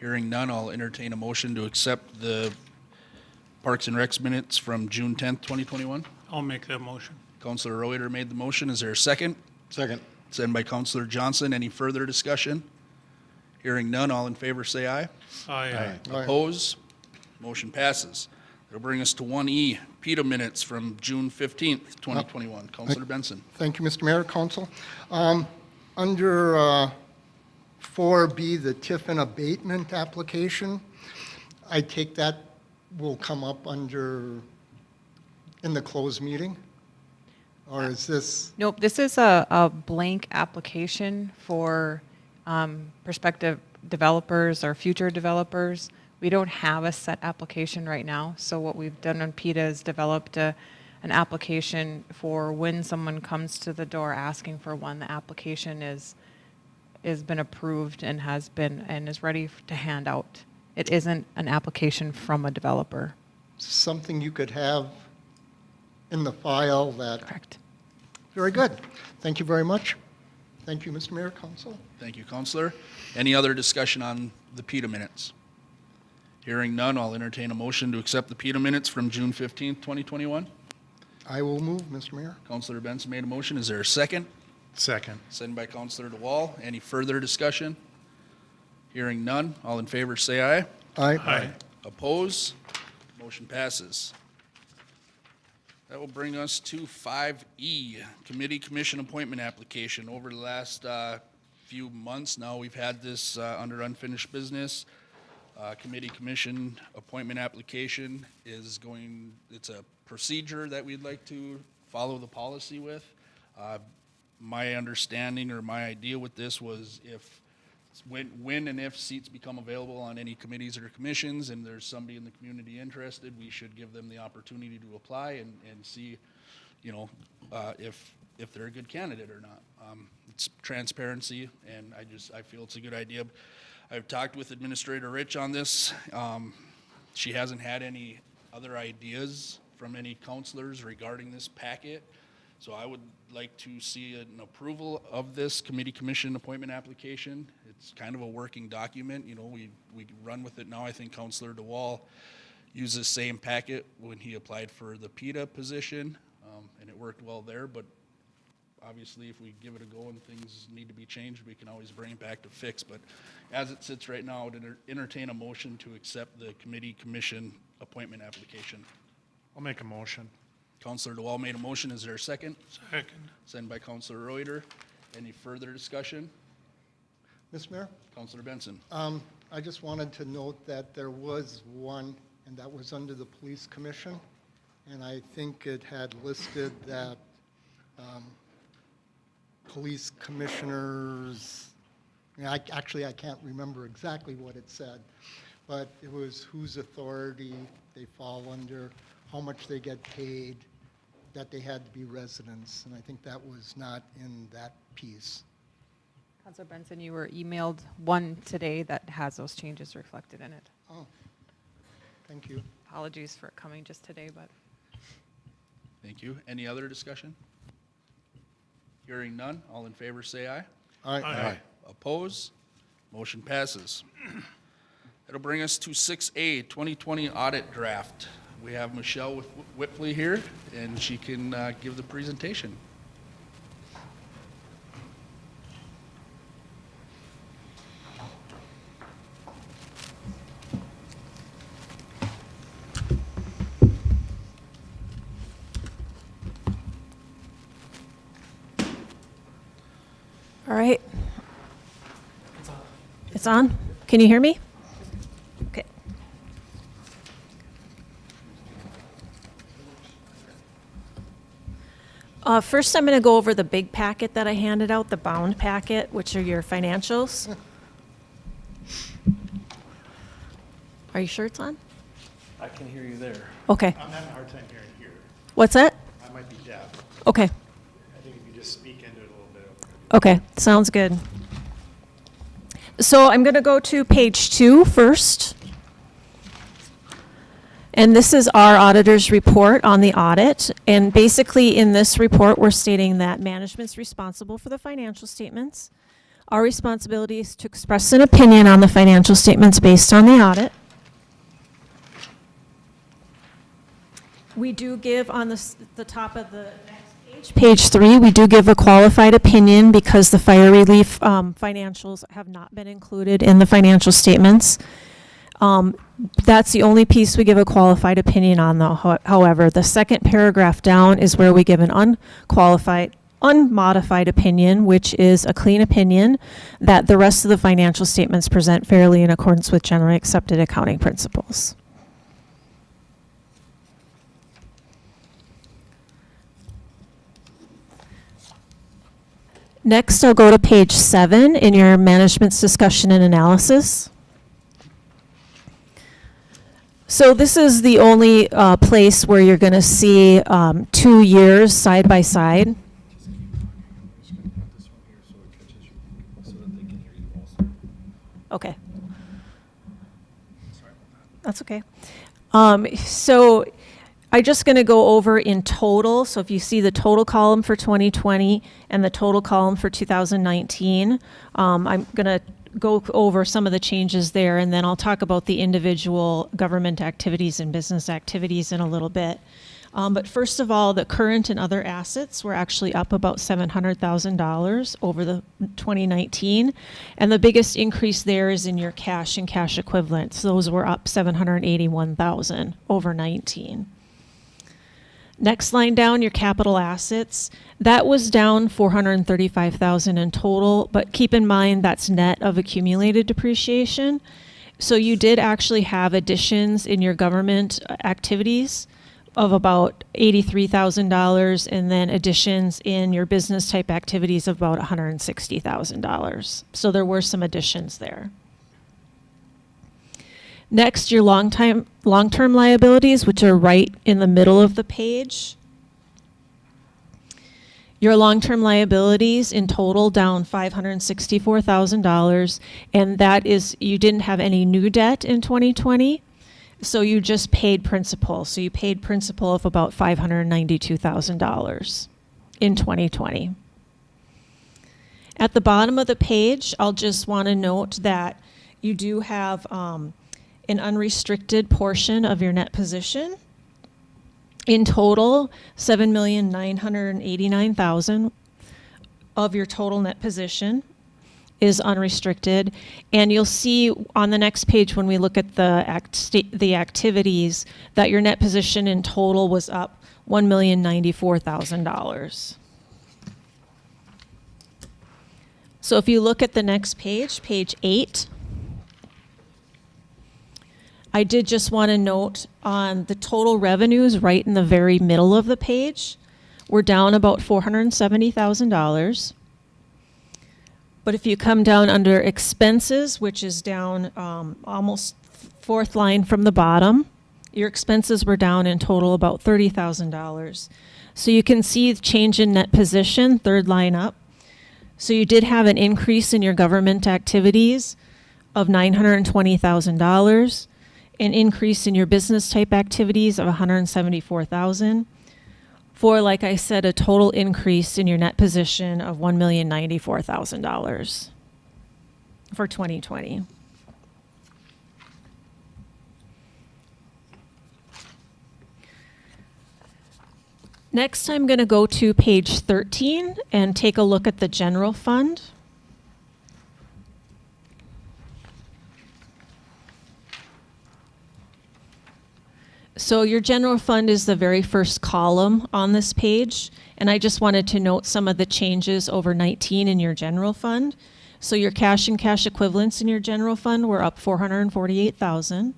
Hearing none, I'll entertain a motion to accept the Parks and Recs minutes from June 10th, 2021. I'll make that motion. Counselor Reuter made the motion. Is there a second? Second. Sent by Counselor Johnson. Any further discussion? Hearing none, all in favor say aye. Aye. Oppose? Motion passes. That'll bring us to 1E, PETA minutes from June 15th, 2021. Counselor Benson. Thank you, Mr. Mayor, Council. Under 4B, the TIF abatement application, I take that will come up under, in the closed meeting? Or is this, Nope, this is a blank application for prospective developers or future developers. We don't have a set application right now, so what we've done on PETA is developed an application for when someone comes to the door asking for one, the application is been approved and is ready to hand out. It isn't an application from a developer. something you could have in the file that, Correct. very good. Thank you very much. Thank you, Mr. Mayor, Council. Thank you, Counselor. Any other discussion on the PETA minutes? Hearing none, I'll entertain a motion to accept the PETA minutes from June 15th, 2021. I will move, Mr. Mayor. Counselor Benson made a motion. Is there a second? Second. Sent by Counselor DeWall. Any further discussion? Hearing none, all in favor say aye. Aye. Oppose? Motion passes. That will bring us to 5E, Committee Commission Appointment Application. Over the last few months now, we've had this under unfinished business. Committee Commission Appointment Application is it's a procedure that we'd like to follow the policy with. My understanding or my idea with this was when and if seats become available on any committees or commissions and there's somebody in the community interested, we should give them the opportunity to apply and see, if they're a good candidate or not. It's transparency, and I feel it's a good idea. I've talked with Administrator Rich on this. She hasn't had any other ideas from any counselors regarding this packet. So I would like to see an approval of this committee commission appointment application. It's kind of a working document. We run with it now. I think Counselor DeWall used the same packet when he applied for the PETA position, and it worked well there. But obviously, if we give it a go and things need to be changed, we can always bring it back to fix. But as it sits right now, I would entertain a motion to accept the committee commission appointment application. I'll make a motion. Counselor DeWall made a motion. Is there a second? Second. Sent by Counselor Reuter. Any further discussion? Mr. Mayor? Counselor Benson. I just wanted to note that there was one, and that was under the Police Commission, and I think it had listed that police commissioners, I can't remember exactly what it said, but it was whose authority they fall under, how much they get paid, that they had to be residents, and I think that was not in that piece. Councilor Benson, you were emailed one today that has those changes reflected in it. Oh, thank you. Apologies for it coming just today, but. Thank you. Any other discussion? Hearing none, all in favor say aye. Aye. Oppose? Motion passes. That'll bring us to 6A, 2020 Audit Draft. We have Michelle Whipley here, and she can give the presentation. All right. It's on? Can you hear me? Okay. First, I'm going to go over the big packet that I handed out, the bound packet, which are your financials. Are you sure it's on? I can hear you there. Okay. I'm having a hard time hearing here. What's that? I might be deaf. Okay. I think if you just speak into it a little bit. Okay, sounds good. So I'm going to go to page 2 first. And this is our auditor's report on the audit. And basically in this report, we're stating that management's responsible for the financial statements. Our responsibility is to express an opinion on the financial statements based on the audit. We do give on the top of the next page, page 3, we do give a qualified opinion because the fire relief financials have not been included in the financial statements. That's the only piece we give a qualified opinion on, though. However, the second paragraph down is where we give an unmodified opinion, which is a clean opinion that the rest of the financial statements present fairly in accordance with generally accepted accounting principles. Next, I'll go to page 7 in your management's discussion and analysis. So this is the only place where you're going to see 2 years side by side. Okay. That's okay. So I'm just going to go over in total. So if you see the total column for 2020 and the total column for 2019, I'm going to go over some of the changes there, and then I'll talk about the individual government activities and business activities in a little bit. But first of all, the current and other assets were actually up about $700,000 over the 2019. And the biggest increase there is in your cash and cash equivalents. Those were up $781,000 over 19. Next line down, your capital assets. That was down $435,000 in total, but keep in mind that's net of accumulated depreciation. So you did actually have additions in your government activities of about $83,000, and then additions in your business type activities of about $160,000. So there were some additions there. Next, your long-term liabilities, which are right in the middle of the page. Your long-term liabilities in total down $564,000, and that is, you didn't have any new debt in 2020, so you just paid principal. So you paid principal of about $592,000 in 2020. At the bottom of the page, I'll just want to note that you do have an unrestricted portion of your net position. In total, $7,989,000 of your total net position is unrestricted. And you'll see on the next page when we look at the activities that your net position in total was up $1,094,000. So if you look at the next page, page 8, I did just want to note on the total revenues right in the very middle of the page, we're down about $470,000. But if you come down under expenses, which is down almost fourth line from the bottom, your expenses were down in total about $30,000. So you can see the change in net position, third line up. So you did have an increase in your government activities of $920,000. An increase in your business type activities of $174,000 for, like I said, a total increase in your net position of $1,094,000 for 2020. Next, I'm going to go to page 13 and take a look at the general fund. So your general fund is the very first column on this page, and I just wanted to note some of the changes over 19 in your general fund. So your cash and cash equivalents in your general fund were up $448,000.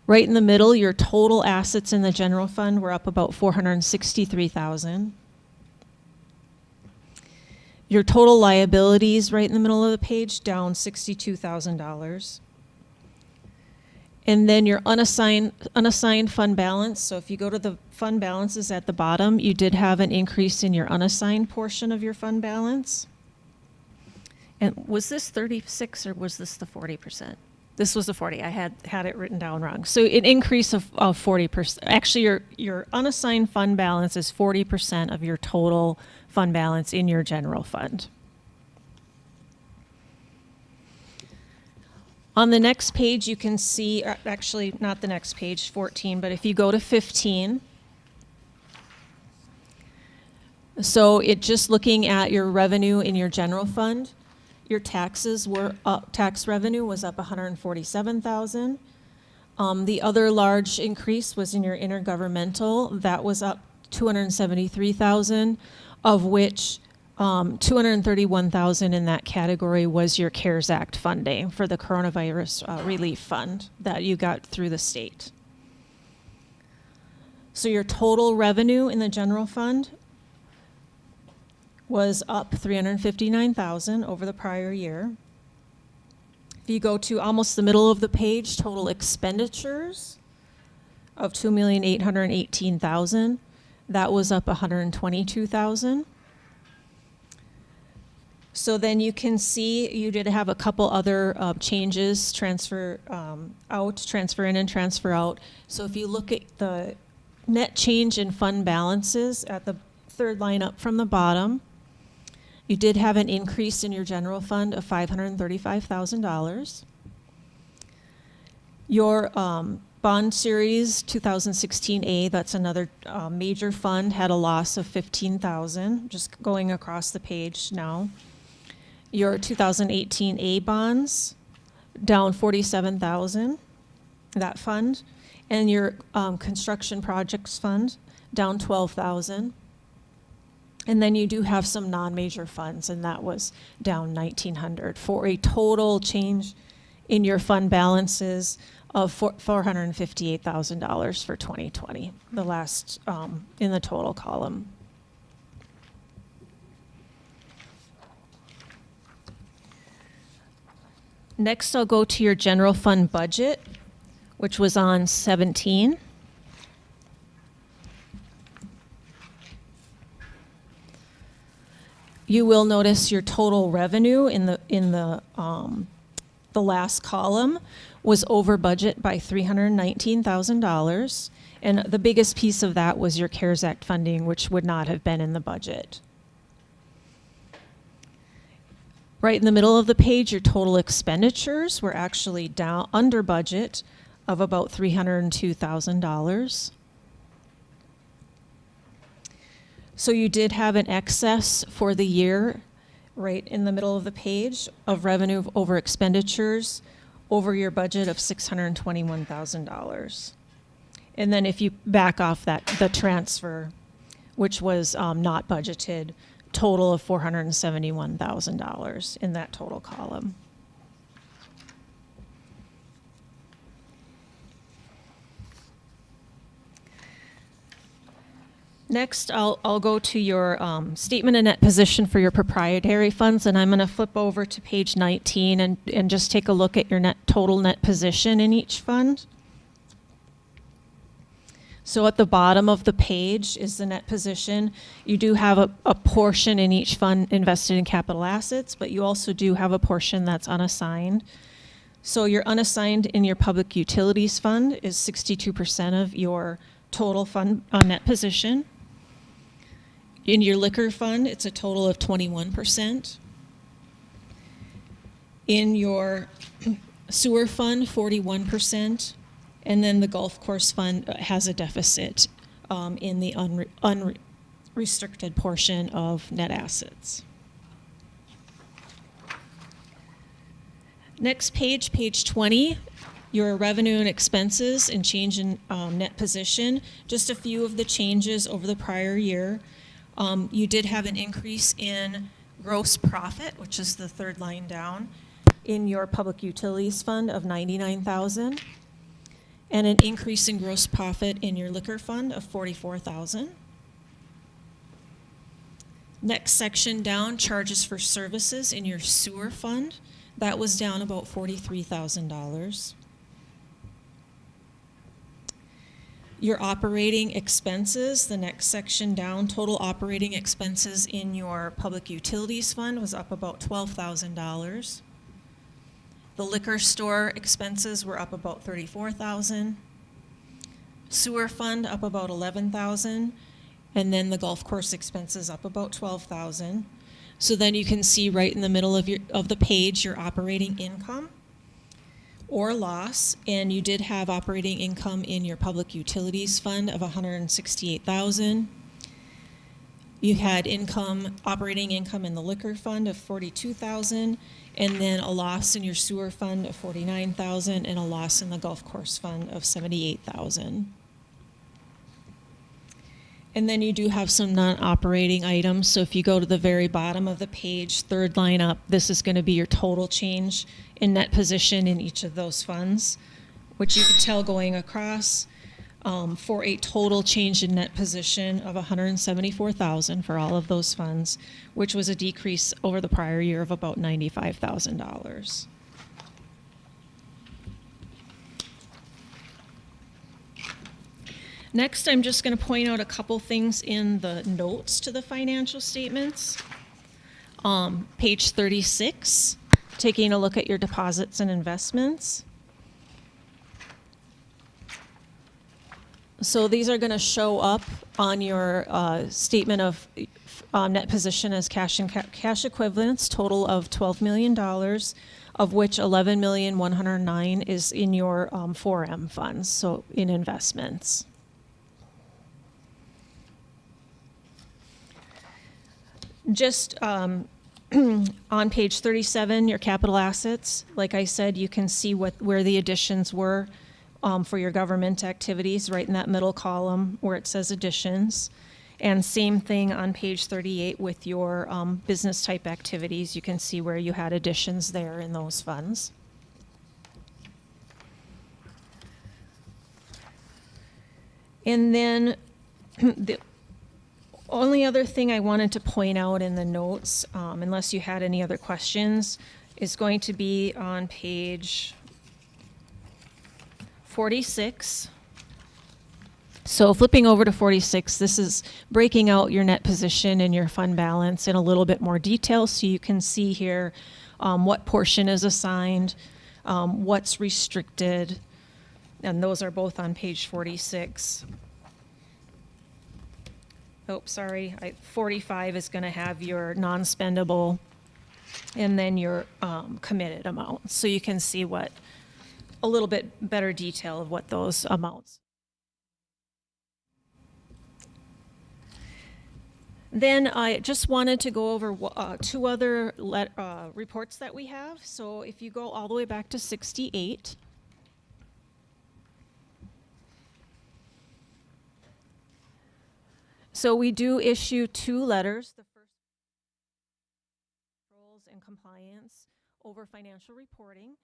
Right in the middle, your total assets in the general fund were up about $463,000. Your total liabilities right in the middle of the page down $62,000. And then your unassigned fund balance. So if you go to the fund balances at the bottom, you did have an increase in your unassigned portion of your fund balance. And was this 36 or was this the 40%? This was the 40. I had it written down wrong. So an increase of 40%. Actually, your unassigned fund balance is 40% of your total fund balance in your general fund. On the next page, you can see, actually, not the next page, 14, but if you go to 15, so it just looking at your revenue in your general fund, your taxes were up, tax revenue was up 147,000. The other large increase was in your intergovernmental, that was up 273,000, of which 231,000 in that category was your CARES Act funding for the coronavirus relief fund that you got through the state. So your total revenue in the general fund was up 359,000 over the prior year. If you go to almost the middle of the page, total expenditures of 2,818,000, that was up 122,000. So then you can see you did have a couple other changes, transfer out, transfer in and transfer out. So if you look at the net change in fund balances at the third line up from the bottom, you did have an increase in your general fund of $535,000. Your bond series 2016A, that's another major fund, had a loss of $15,000, just going across the page now. Your 2018A bonds, down $47,000, that fund. And your construction projects fund, down $12,000. And then you do have some non-major funds, and that was down $1,900 for a total change in your fund balances of $458,000 for 2020, the last in the total column. Next, I'll go to your general fund budget, which was on 17. You will notice your total revenue in the last column was over budget by $319,000, and the biggest piece of that was your CARES Act funding, which would not have been in the budget. Right in the middle of the page, your total expenditures were actually down under budget of about $302,000. So you did have an excess for the year, right in the middle of the page, of revenue over expenditures over your budget of $621,000. And then if you back off that, the transfer, which was not budgeted, total of $471,000 in that total column. Next, I'll go to your statement of net position for your proprietary funds, and I'm going to flip over to page 19 and just take a look at your total net position in each fund. So at the bottom of the page is the net position. You do have a portion in each fund invested in capital assets, but you also do have a portion that's unassigned. So your unassigned in your public utilities fund is 62% of your total fund net position. In your liquor fund, it's a total of 21%. In your sewer fund, 41%. And then the golf course fund has a deficit in the unrestricted portion of net assets. Next page, page 20, your revenue and expenses and change in net position. Just a few of the changes over the prior year. You did have an increase in gross profit, which is the third line down, in your public utilities fund of $99,000. And an increase in gross profit in your liquor fund of $44,000. Next section down, charges for services in your sewer fund. That was down about $43,000. Your operating expenses, the next section down, total operating expenses in your public utilities fund was up about $12,000. The liquor store expenses were up about $34,000. Sewer fund up about $11,000. And then the golf course expenses up about $12,000. So then you can see right in the middle of the page your operating income. or loss, and you did have operating income in your public utilities fund of $168,000. You had operating income in the liquor fund of $42,000, and then a loss in your sewer fund of $49,000, and a loss in the golf course fund of $78,000. And then you do have some non-operating items. So if you go to the very bottom of the page, third line up, this is going to be your total change in net position in each of those funds, which you can tell going across for a total change in net position of $174,000 for all of those funds, which was a decrease over the prior year of about $95,000. Next, I'm just going to point out a couple things in the notes to the financial statements. Page 36, taking a look at your deposits and investments. So these are going to show up on your statement of net position as cash and cash equivalents, total of $12 million, of which $11,109,000 is in your 4M funds, so in investments. Just on page 37, your capital assets, like I said, you can see where the additions were for your government activities, right in that middle column where it says additions. And same thing on page 38 with your business type activities. You can see where you had additions there in those funds. And then the only other thing I wanted to point out in the notes, unless you had any other questions, is going to be on page 46. So flipping over to 46, this is breaking out your net position and your fund balance in a little bit more detail, so you can see here what portion is assigned, what's restricted, and those are both on page 46. Oh, sorry, 45 is going to have your non-spendable and then your committed amount. So you can see a little bit better detail of what those amounts. Then I just wanted to go over two other reports that we have. So if you go all the way back to 68, so we do issue two letters. The first, controls and compliance over financial reporting.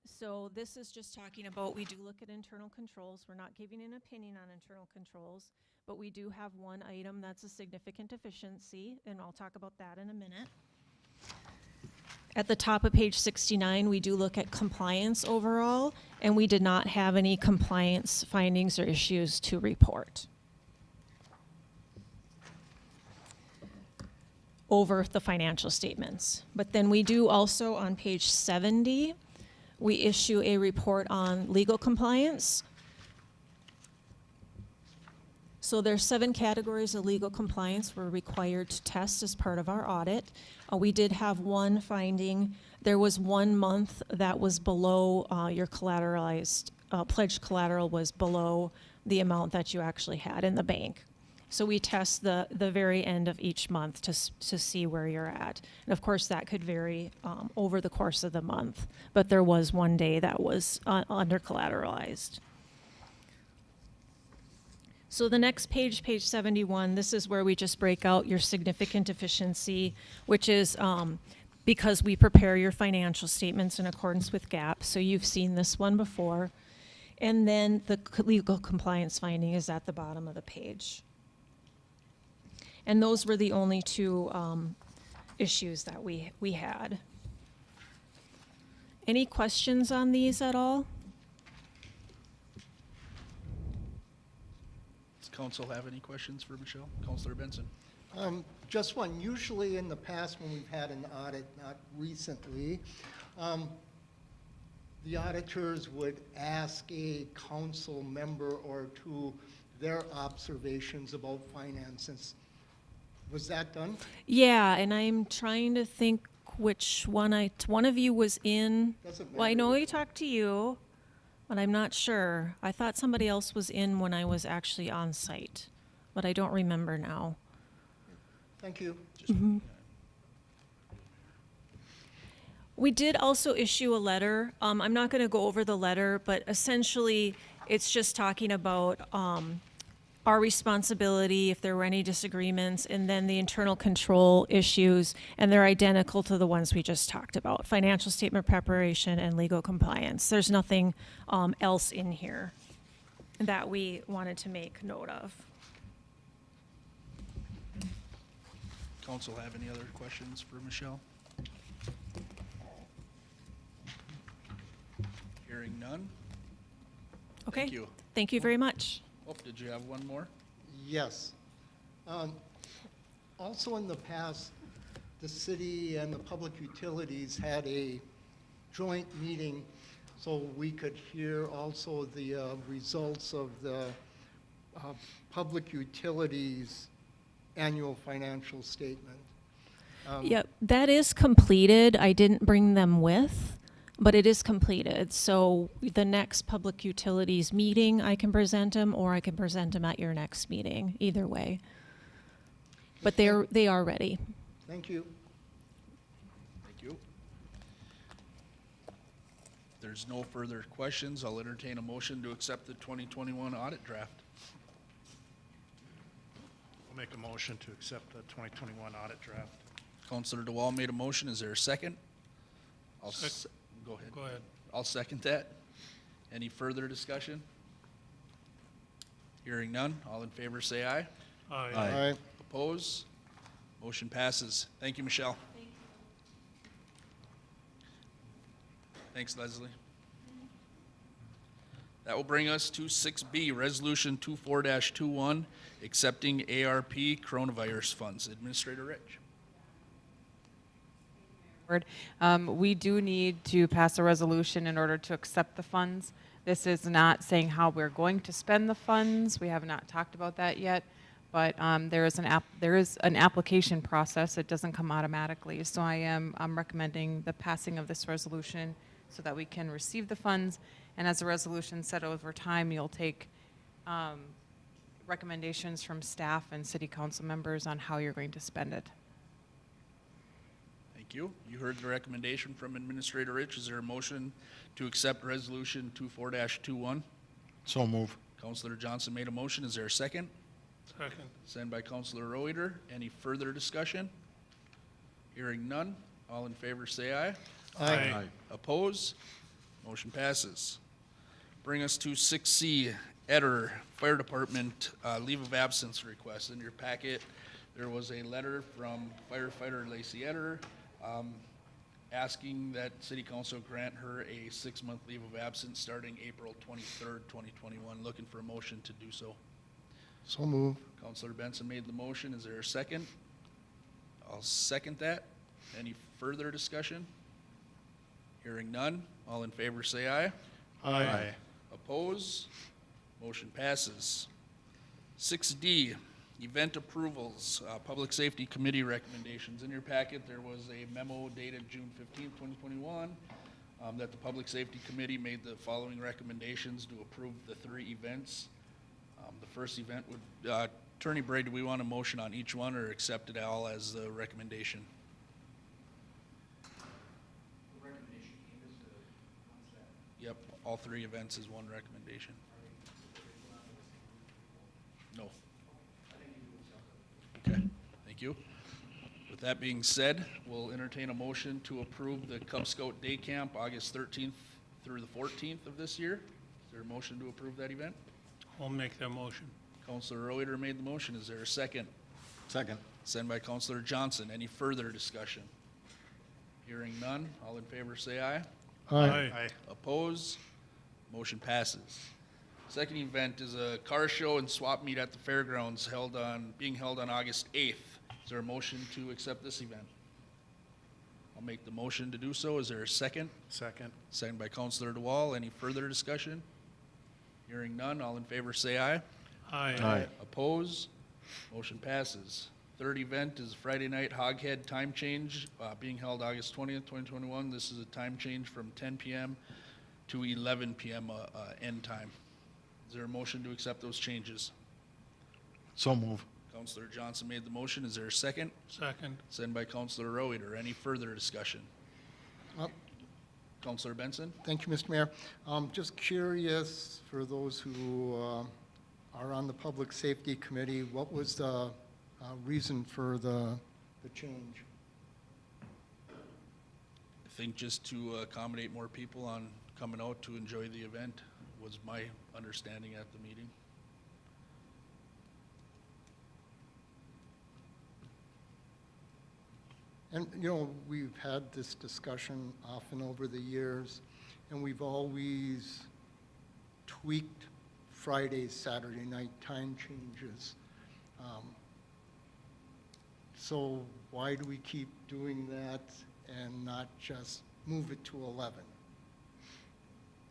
So this is just talking about, we do look at internal controls. We're not giving an opinion on internal controls, but we do have one item that's a significant deficiency, and I'll talk about that in a minute. At the top of page 69, we do look at compliance overall, and we did not have any compliance findings or issues to report over the financial statements. But then we do also, on page 70, we issue a report on legal compliance. So there's 7 categories of legal compliance we're required to test as part of our audit. We did have one finding. There was 1 month that was below your collateralized, pledged collateral was below the amount that you actually had in the bank. So we test the very end of each month to see where you're at. And of course, that could vary over the course of the month, but there was one day that was under collateralized. So the next page, page 71, this is where we just break out your significant deficiency, which is because we prepare your financial statements in accordance with GAAP. So you've seen this one before. And then the legal compliance finding is at the bottom of the page. And those were the only 2 issues that we had. Any questions on these at all? Does council have any questions for Michelle? Councilor Benson? Just one. Usually in the past when we've had an audit, not recently, the auditors would ask a council member or 2 their observations about finances. Was that done? Yeah, and I'm trying to think which one of you was in. Doesn't Well, I matter know which we talked to you, but I'm not sure. I thought somebody else was in when I was actually on site, but I don't remember now. Thank you. We did also issue a letter. I'm not going to go over the letter, but essentially, it's just talking about our responsibility if there were any disagreements, and then the internal control issues, and they're identical to the ones we just talked about: financial statement preparation and legal compliance. There's nothing else in here that we wanted to make note of. Council have any other questions for Michelle? Hearing none. Okay. Thank you. Thank you very much. Oh, did you have one more? Yes. Also in the past, the city and the public utilities had a joint meeting so we could hear also the results of the public utilities annual financial statement. Yep, that is completed. I didn't bring them with, but it is completed. So the next public utilities meeting, I can present them, or I can present them at your next meeting, either way. But they are ready. Thank you. Thank you. If there's no further questions, I'll entertain a motion to accept the 2021 audit draft. I'll make a motion to accept the 2021 audit draft. Councilor DeWall made a motion. Is there a second? Go ahead. Go ahead. I'll second that. Any further discussion? Hearing none. All in favor say aye. Aye. All right. Oppose? Motion passes. Thank you, Michelle. Thanks, Leslie. That will bring us to 6B, Resolution 24-21, accepting ARP coronavirus funds. Administrator Rich. We do need to pass a resolution in order to accept the funds. This is not saying how we're going to spend the funds. We have not talked about that yet, but there is an application process. It doesn't come automatically. So I'm recommending the passing of this resolution so that we can receive the funds. And as the resolution said, over time, you'll take recommendations from staff and city council members on how you're going to spend it. Thank you. You heard the recommendation from Administrator Rich. Is there a motion to accept Resolution 24-21? So move. Councilor Johnson made a motion. Is there a second? Second. Sent by Councilor Reuter. Any further discussion? Hearing none. All in favor say aye. Aye. Oppose? Motion passes. Bring us to 6C, Editor, Fire Department leave of absence request. In your packet, there was a letter from firefighter Lacey Editor asking that City Council grant her a 6-month leave of absence starting April 23rd, 2021. Looking for a motion to do so. So move. Councilor Benson made the motion. Is there a second? I'll second that. Any further discussion? Hearing none. All in favor say aye. Aye. Oppose? Motion passes. 6D, event approvals, Public Safety Committee recommendations. In your packet, there was a memo dated June 15th, 2021, that the Public Safety Committee made the following recommendations to approve the 3 events. The first event would, Attorney Bray, do we want a motion on each one or accept it all as the recommendation? Yep, all 3 events is one recommendation. No. Okay, thank you. With that being said, we'll entertain a motion to approve the Cub Scout Day Camp, August 13th through the 14th of this year. Is there a motion to approve that event? I'll make that motion. Councilor Reuter made the motion. Is there a second? Second. Sent by Councilor Johnson. Any further discussion? Hearing none. All in favor say aye. Aye. Oppose? Motion passes. Second event is a car show and swap meet at the fairgrounds being held on August 8th. Is there a motion to accept this event? I'll make the motion to do so. Is there a second? Second. Second by Councilor DeWall. Any further discussion? Hearing none. All in favor say aye. Aye. Aye. Oppose? Motion passes. Third event is Friday night Hoghead time change, being held August 20th, 2021. This is a time change from 10 PM to 11 PM end time. Is there a motion to accept those changes? So move. Counselor Johnson made the motion. Is there a second? Second. Second by Counselor Reuter. Any further discussion? Well, Counselor Benson? thank you, Mr. Mayor. Just curious, for those who are on the Public Safety Committee, what was the reason for the change? I think just to accommodate more people on coming out to enjoy the event was my understanding at the meeting. And, we've had this discussion often over the years, and we've always tweaked Friday, Saturday night time changes. So why do we keep doing that and not just move it to 11?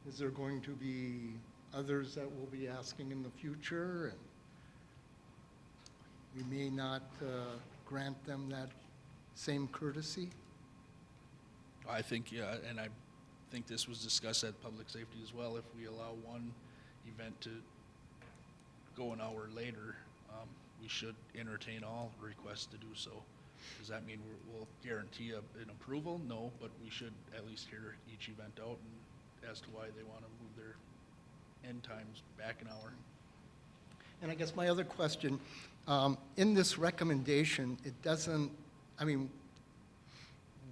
Is there going to be others that will be asking in the future, and we may not grant them that same courtesy? I think, yeah, and I think this was discussed at public safety as well. If we allow one event to go an hour later, we should entertain all requests to do so. Does that mean we'll guarantee an approval? No, but we should at least hear each event out and as to why they want to move their end times back an hour. And I guess my other question, in this recommendation, it doesn't,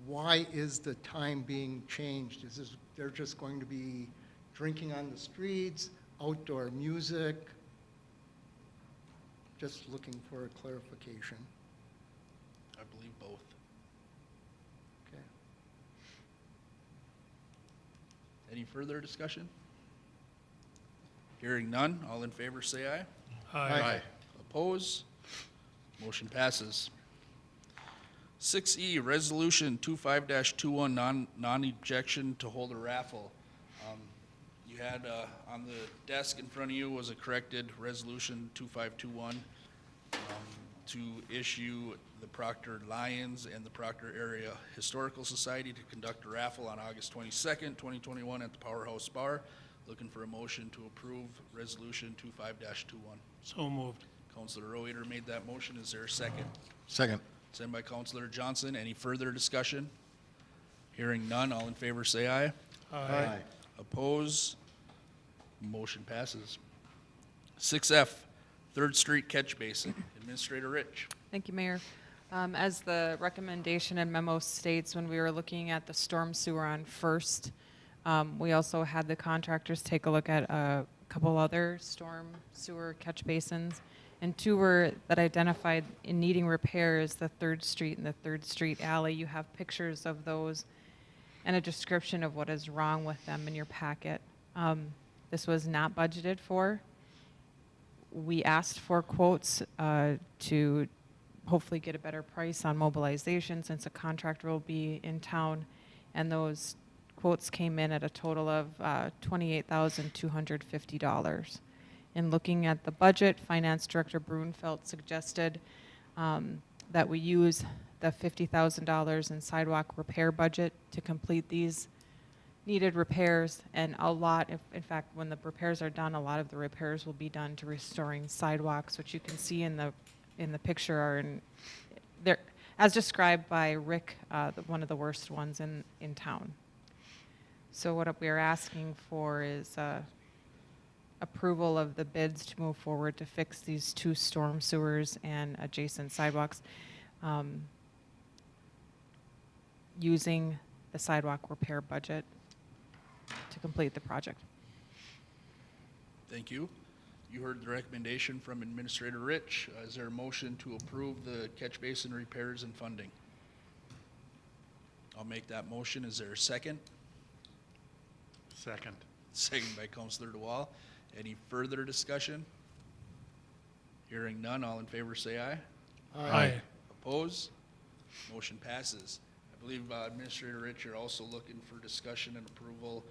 why is the time being changed? Is this, they're just going to be drinking on the streets, outdoor music? Just looking for a clarification. I believe both. Okay. Any further discussion? Hearing none, all in favor say aye. Aye. Oppose? Motion passes. 6E, Resolution 25-21, non-ejection to hold a raffle. You had on the desk in front of you was a corrected Resolution 2521 to issue the Proctor Lions and the Proctor Area Historical Society to conduct a raffle on August 22nd, 2021 at the Powerhouse Bar. Looking for a motion to approve Resolution 25-21. So moved. Counselor Reuter made that motion. Is there a second? Second. Sent by Counselor Johnson. Any further discussion? Hearing none, all in favor say aye. Aye. Oppose? Motion passes. 6F, Third Street Catch Basin. Administrator Rich. Thank you, Mayor. As the recommendation and memo states, when we were looking at the storm sewer on First, we also had the contractors take a look at a couple other storm sewer catch basins, and two were that identified in needing repairs, the 3rd Street and the 3rd Street alley. You have pictures of those and a description of what is wrong with them in your packet. This was not budgeted for. We asked for quotes to hopefully get a better price on mobilization since a contractor will be in town, and those quotes came in at a total of $28,250. In looking at the budget, Finance Director Brunfeld suggested that we use the $50,000 in sidewalk repair budget to complete these needed repairs, and a lot, in fact, when the repairs are done, a lot of the repairs will be done to restoring sidewalks, which you can see in the picture are there, as described by Rick, one of the worst ones in town. So what we are asking for is approval of the bids to move forward to fix these 2 storm sewers and adjacent sidewalks using the sidewalk repair budget to complete the project. Thank you. You heard the recommendation from Administrator Rich. Is there a motion to approve the catch basin repairs and funding? I'll make that motion. Is there a second? Second. Second by Counselor DeWall. Any further discussion? Hearing none, all in favor say aye. Aye. Oppose? Motion passes. I believe Administrator Rich, you're also looking for discussion and approval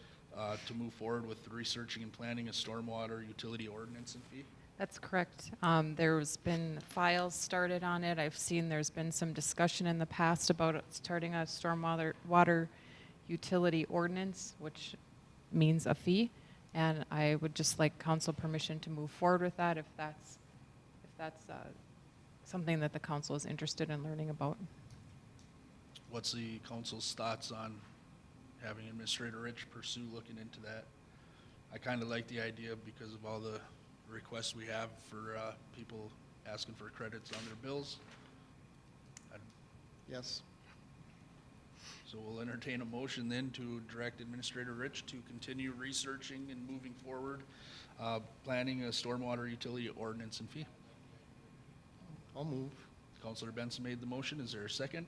to move forward with researching and planning a stormwater utility ordinance and fee. That's correct. There's been files started on it. I've seen there's been some discussion in the past about starting a water utility ordinance, which means a fee. And I would just like council permission to move forward with that if that's something that the council is interested in learning about. What's the council's thoughts on having Administrator Rich pursue looking into that? I kind of like the idea because of all the requests we have for people asking for credits on their bills. Yes. So we'll entertain a motion then to direct Administrator Rich to continue researching and moving forward, planning a stormwater utility ordinance and fee. I'll move. Councilor Benson made the motion. Is there a second?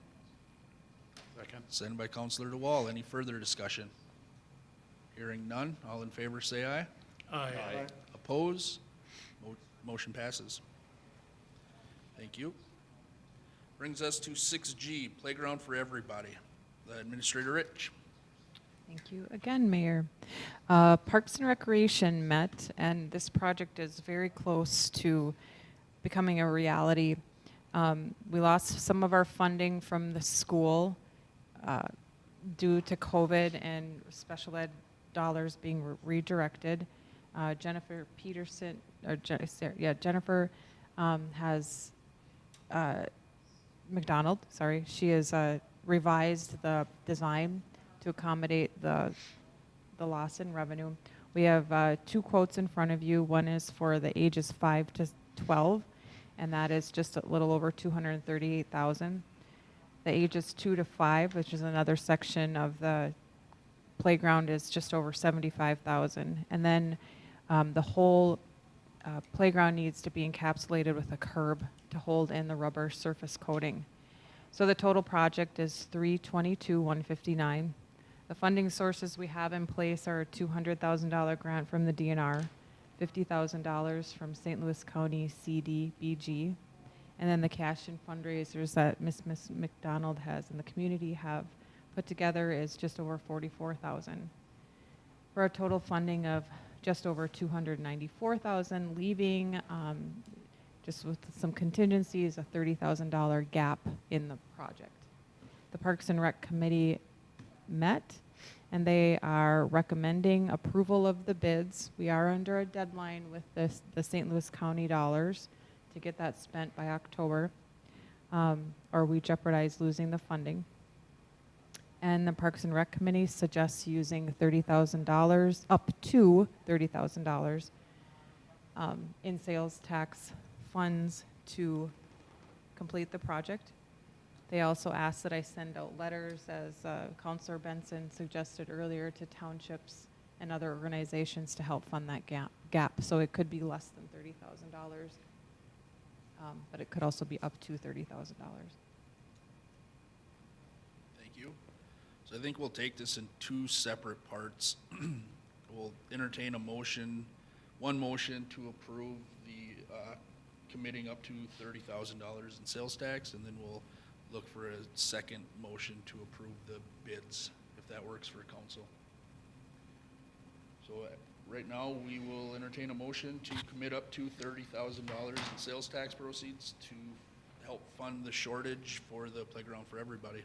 Second. Second by Councilor DeWall. Any further discussion? Hearing none. All in favor say aye. Aye. Oppose? Motion passes. Thank you. Brings us to 6G, Playground for Everybody. Administrator Rich. Thank you again, Mayor. Parks and Recreation met, and this project is very close to becoming a reality. We lost some of our funding from the school due to COVID and special ed dollars being redirected. Jennifer Peterson, or Jennifer has McDonald, sorry, she has revised the design to accommodate the loss in revenue. We have 2 quotes in front of you. One is for the ages 5 to 12, and that is just a little over $238,000. The ages 2 to 5, which is another section of the playground, is just over $75,000. And then the whole playground needs to be encapsulated with a curb to hold in the rubber surface coating. So the total project is $322,159. The funding sources we have in place are a $200,000 grant from the DNR, $50,000 from St. Louis County CDBG, and then the cash and fundraisers that Miss McDonald has in the community have put together is just over $44,000, for a total funding of just over $294,000, leaving just with some contingencies, a $30,000 gap in the project. The Parks and Rec Committee met, and they are recommending approval of the bids. We are under a deadline with the St. Louis County dollars to get that spent by October, or we jeopardize losing the funding. And the Parks and Rec Committee suggests using $30,000, up to $30,000 in sales tax funds to complete the project. They also asked that I send out letters, as Councilor Benson suggested earlier, to townships and other organizations to help fund that gap. So it could be less than $30,000, but it could also be up to $30,000. Thank you. So I think we'll take this in 2 separate parts. We'll entertain a motion, one motion to approve the committing up to $30,000 in sales tax, and then we'll look for a second motion to approve the bids, if that works for council. So right now, we will entertain a motion to commit up to $30,000 in sales tax proceeds to help fund the shortage for the Playground for Everybody.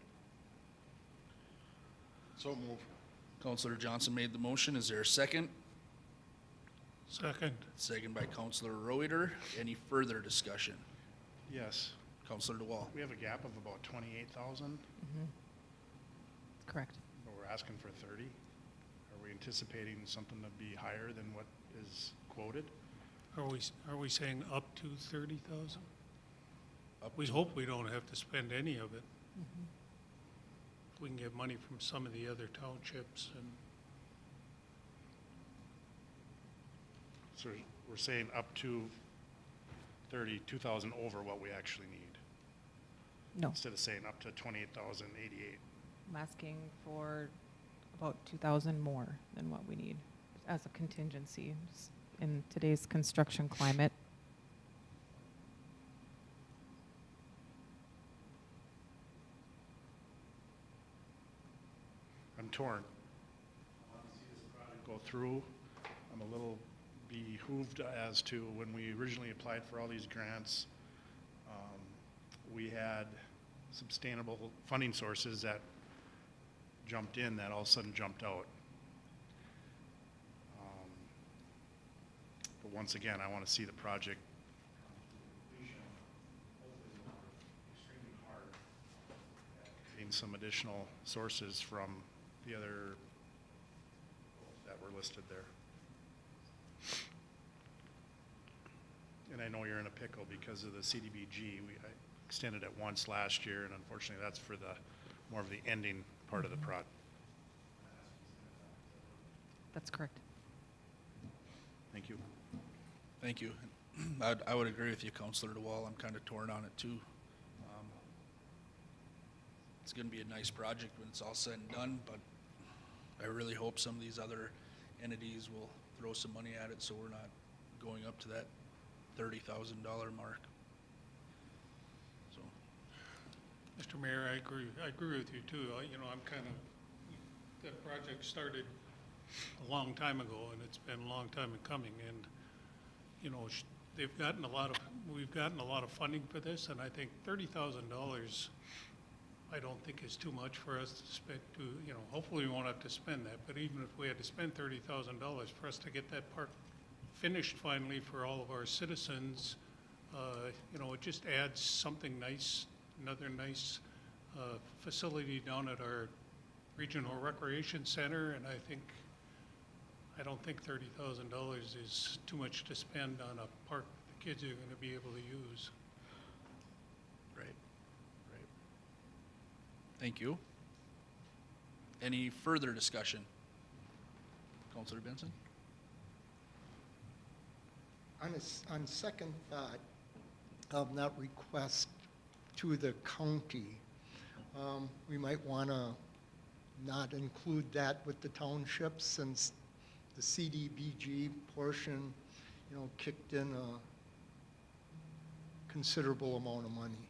So move. Councilor Johnson made the motion. Is there a second? Second. Second by Councilor Reuter. Any further discussion? Yes. Councilor DeWall. We have a gap of about 28,000, Correct. but we're asking for 30. Are we anticipating something to be higher than what is quoted? Are we saying up to 30,000? Up We to- hope we don't have to spend any of it. We can get money from some of the other townships, and So we're saying up to 32,000 over what we actually need, No, instead of saying up to 28,088. I'm asking for about 2,000 more than what we need as a contingency in today's construction climate. I'm torn. I want to see this project go through. I'm a little behooved as to when we originally applied for all these grants, we had sustainable funding sources that jumped in that all of a sudden jumped out. But once again, I want to see the project extremely hard at getting some additional sources from the other that were listed there. And I know you're in a pickle because of the CDBG. I extended it once last year, and unfortunately that's for the more of the ending part of the project. That's correct. Thank you. Thank you. I would agree with you, Counselor DeWall. I'm kind of torn on it too. It's going to be a nice project when it's all said and done, but I really hope some of these other entities will throw some money at it so we're not going up to that $30,000 mark. So, Mr. Mayor, I agree with you too. You know, I'm kind of, that project started a long time ago, and it's been a long time in coming, and, you know, we've gotten a lot of funding for this, and I think $30,000, I don't think is too much for us to spend to, you know, hopefully we won't have to spend that, but even if we had to spend $30,000 for us to get that park finished finally for all of our citizens, you know, it just adds something nice, another nice facility down at our regional recreation center, and I don't think $30,000 is too much to spend on a park the kids are going to be able to use. right. Thank you. Any further discussion? Counselor Benson? On second thought of that request to the county, we might want to not include that with the townships since the CDBG portion, you know, kicked in a considerable amount of money.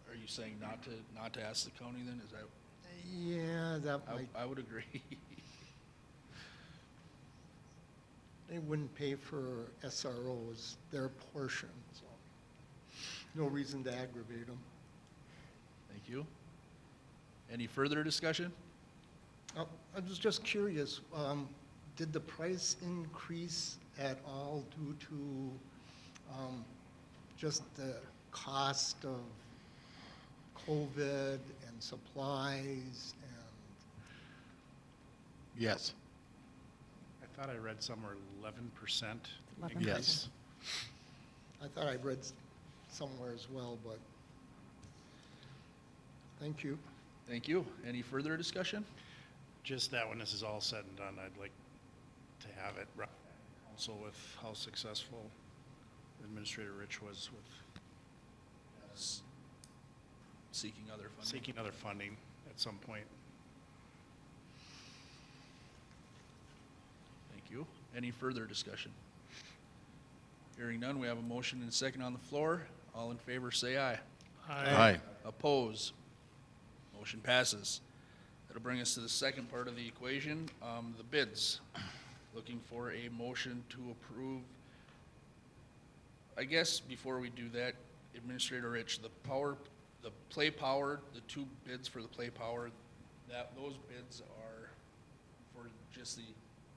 Are you saying not to ask the county then? Is that, Yeah, that might, I would agree. they wouldn't pay for SROs, their portion, so no reason to aggravate them. Thank you. Any further discussion? I was just curious, did the price increase at all due to just the cost of COVID and supplies and, Yes. I thought I read somewhere 11%. 11%. Yes. I thought I read somewhere as well, but thank you. Thank you. Any further discussion? Just that when this is all said and done, I'd like to have it also with how successful Administrator Rich was with Seeking other funding? seeking other funding at some point. Thank you. Any further discussion? Hearing none, we have a motion and a second on the floor. All in favor, say aye. Aye. Oppose? Motion passes. That'll bring us to the second part of the equation, the bids. Looking for a motion to approve. I guess before we do that, Administrator Rich, the play power, the two bids for the play power, those bids are for just the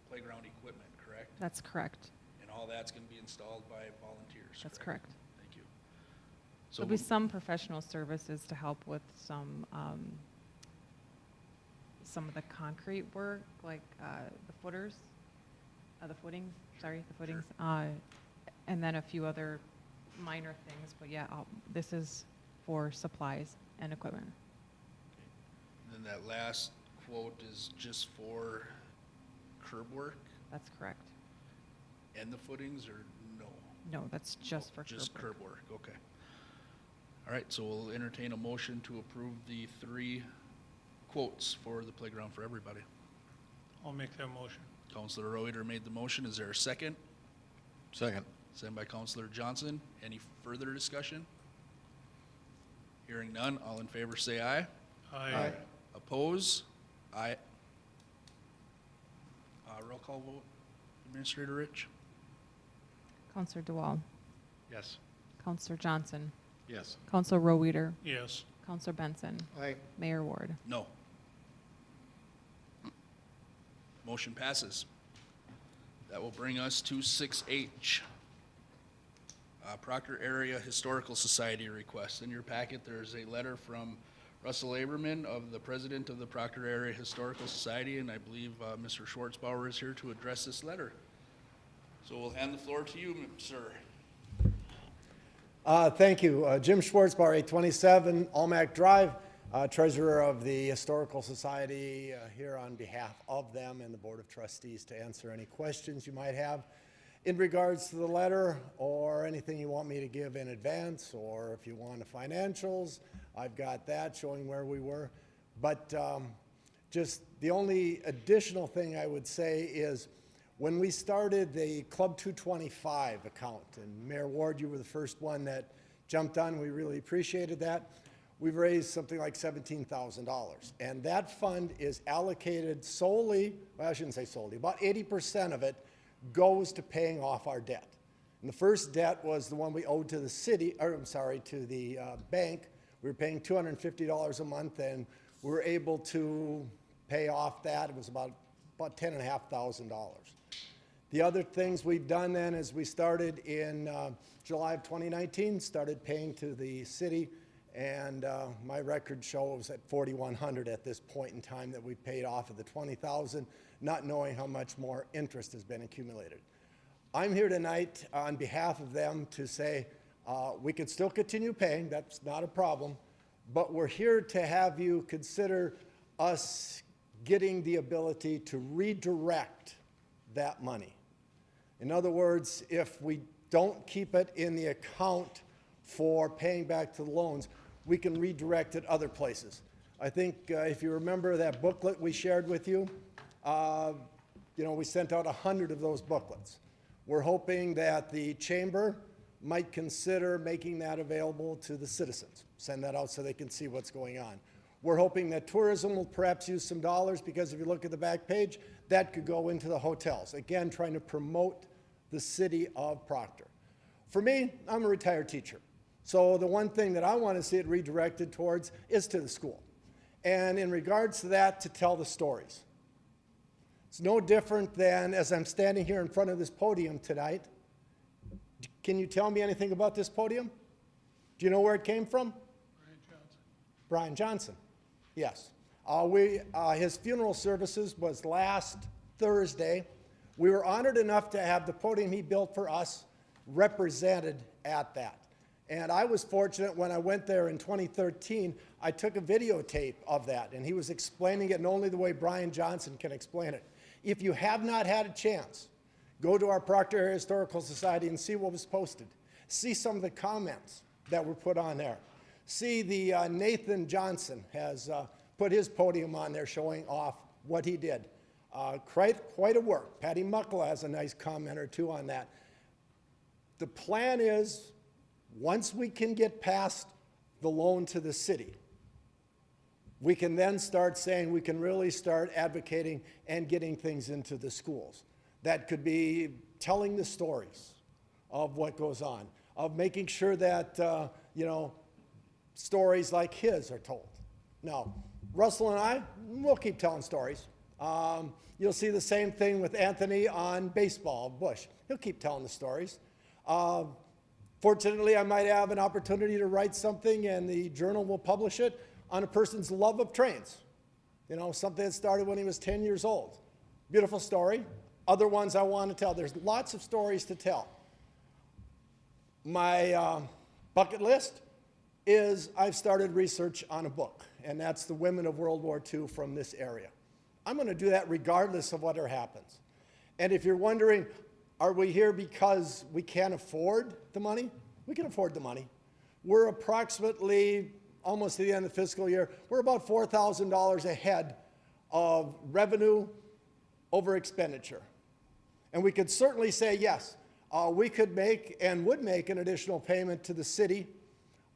playground equipment, correct? That's correct. And all that's gonna be installed by volunteers, That's correct. Thank you. So There'll be some professional services to help with some of the concrete work, like the footings, and then a few other minor things. But yeah, this is for supplies and equipment. then that last quote is just for curb work That's correct. and the footings, or no? No, that's just for Just curb work. curb work, okay. All right, so we'll entertain a motion to approve the 3 quotes for the playground for everybody. I'll make that motion. Counselor Reuter made the motion. Is there a second? Second. Second by Counselor Johnson. Any further discussion? Hearing none, all in favor say aye. Aye. Oppose? Aye. Roll call vote, Administrator Rich? Counselor DeWall, Yes. Counselor Johnson, Yes. Counselor Roweeder, Yes. Counselor Benson, Aye. Mayor Ward. No. Motion passes. That will bring us to 6H. Proctor Area Historical Society request. In your packet, there's a letter from Russell Aberman, of the president of the Proctor Area Historical Society, and I believe Mr. Schwartzbauer is here to address this letter. So we'll hand the floor to you, sir. Thank you. Jim Schwartzbauer, 827 Almac Drive, treasurer of the Historical Society, here on behalf of them and the Board of Trustees to answer any questions you might have in regards to the letter, or anything you want me to give in advance, or if you want the financials, I've got that showing where we were. But just the only additional thing I would say is, when we started the Club 225 account, and Mayor Ward, you were the first one that jumped on, we really appreciated that. We've raised something like $17,000. And that fund is allocated solely, well, I shouldn't say solely, about 80% of it goes to paying off our debt. And the first debt was the one we owed to the city, or I'm sorry, to the bank. We were paying $250 a month, and we were able to pay off that. It was about $10,500. The other things we've done then is we started in July of 2019, started paying to the city, and my records show it was at $4,100 at this point in time that we paid off of the $20,000, not knowing how much more interest has been accumulated. I'm here tonight on behalf of them to say we could still continue paying, that's not a problem, but we're here to have you consider us getting the ability to redirect that money. In other words, if we don't keep it in the account for paying back to the loans, we can redirect it other places. I think if you remember that booklet we shared with you, we sent out 100 of those booklets. We're hoping that the chamber might consider making that available to the citizens. Send that out so they can see what's going on. We're hoping that tourism will perhaps use some dollars, because if you look at the back page, that could go into the hotels. Again, trying to promote the city of Proctor. For me, I'm a retired teacher. So the one thing that I want to see it redirected towards is to the school. And in regards to that, to tell the stories. It's no different than, as I'm standing here in front of this podium tonight, can you tell me anything about this podium? Do you know where it came from? Brian Johnson, yes. His funeral services was last Thursday. We were honored enough to have the podium he built for us represented at that. And I was fortunate when I went there in 2013, I took a videotape of that, and he was explaining it in only the way Brian Johnson can explain it. If you have not had a chance, go to our Proctor Area Historical Society and see what was posted. See some of the comments that were put on there. See, the Nathan Johnson has put his podium on there showing off what he did. Quite a work. Patty Muckle has a nice comment or two on that. The plan is, once we can get past the loan to the city, we can then start saying we can really start advocating and getting things into the schools. That could be telling the stories of what goes on, of making sure that, stories like his are told. Now, Russell and I, we'll keep telling stories. You'll see the same thing with Anthony on baseball, Bush. He'll keep telling the stories. Fortunately, I might have an opportunity to write something, and the journal will publish it on a person's love of trains. Something that started when he was 10 years old. Beautiful story. Other ones I want to tell. There's lots of stories to tell. My bucket list is I've started research on a book, and that's The Women of World War II from this area. I'm going to do that regardless of whatever happens. And if you're wondering, are we here because we can't afford the money? We can afford the money. We're approximately, almost to the end of the fiscal year, we're about $4,000 ahead of revenue over expenditure. And we could certainly say, yes, we could make and would make an additional payment to the city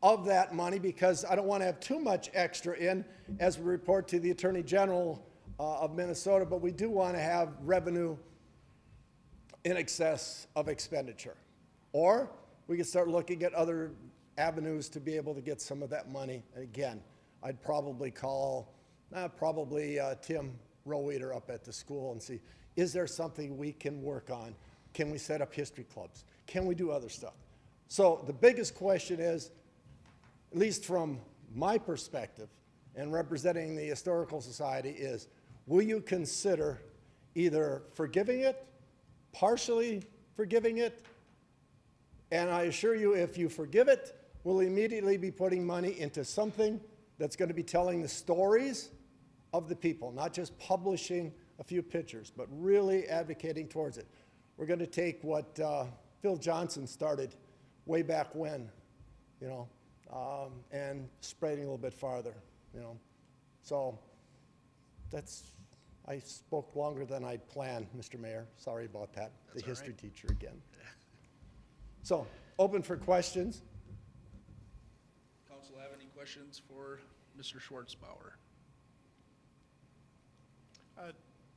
of that money, because I don't want to have too much extra in, as we report to the Attorney General of Minnesota, but we do want to have revenue in excess of expenditure. Or we could start looking at other avenues to be able to get some of that money. And again, I'd probably call, Tim Roweeder up at the school and see, is there something we can work on? Can we set up history clubs? Can we do other stuff? So the biggest question is, at least from my perspective and representing the Historical Society, is will you consider either forgiving it, partially forgiving it, and I assure you, if you forgive it, we'll immediately be putting money into something that's going to be telling the stories of the people, not just publishing a few pictures, but really advocating towards it. We're going to take what Phil Johnson started way back when, you know, and spreading a little bit farther, you know. So that's, I spoke longer than I'd planned, Mr. Mayor. Sorry about that. That's the all history right. teacher again. So, open for questions. Council have any questions for Mr. Schwartzbauer?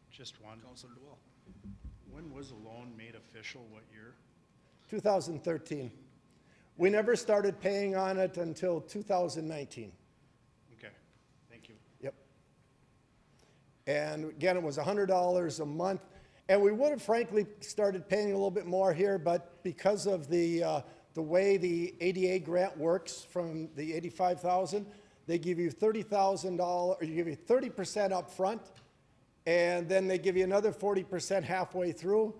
Just one. Councilor DeWall? When was the loan made official? What year? 2013. We never started paying on it until 2019. Okay, thank you. Yep. And again, it was $100 a month. And we would have frankly started paying a little bit more here, but because of the way the ADA grant works from the $85,000, they give you $30,000, or you give you 30% up front, and then they give you another 40% halfway through,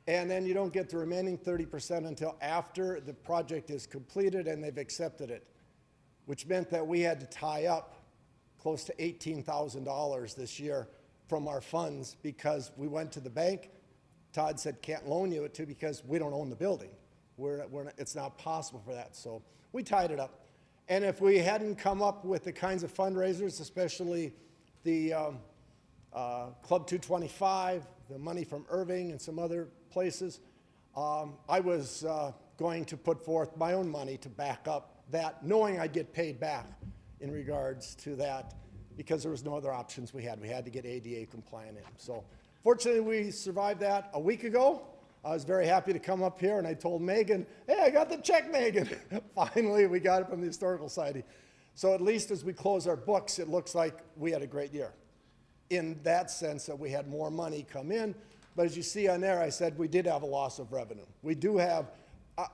and then you don't get the remaining 30% until after the project is completed and they've accepted it, which meant that we had to tie up close to $18,000 this year from our funds because we went to the bank. Todd said, can't loan you it to because we don't own the building. It's not possible for that. So we tied it up. And if we hadn't come up with the kinds of fundraisers, especially the Club 225, the money from Irving and some other places, I was going to put forth my own money to back up that, knowing I'd get paid back in regards to that, because there was no other options we had. We had to get ADA compliant in. So fortunately, we survived that a week ago. I was very happy to come up here, and I told Megan, hey, I got the check, Megan. Finally, we got it from the Historical Society. So at least as we close our books, it looks like we had a great year, in that sense that we had more money come in. But as you see on there, I said we did have a loss of revenue. We do have,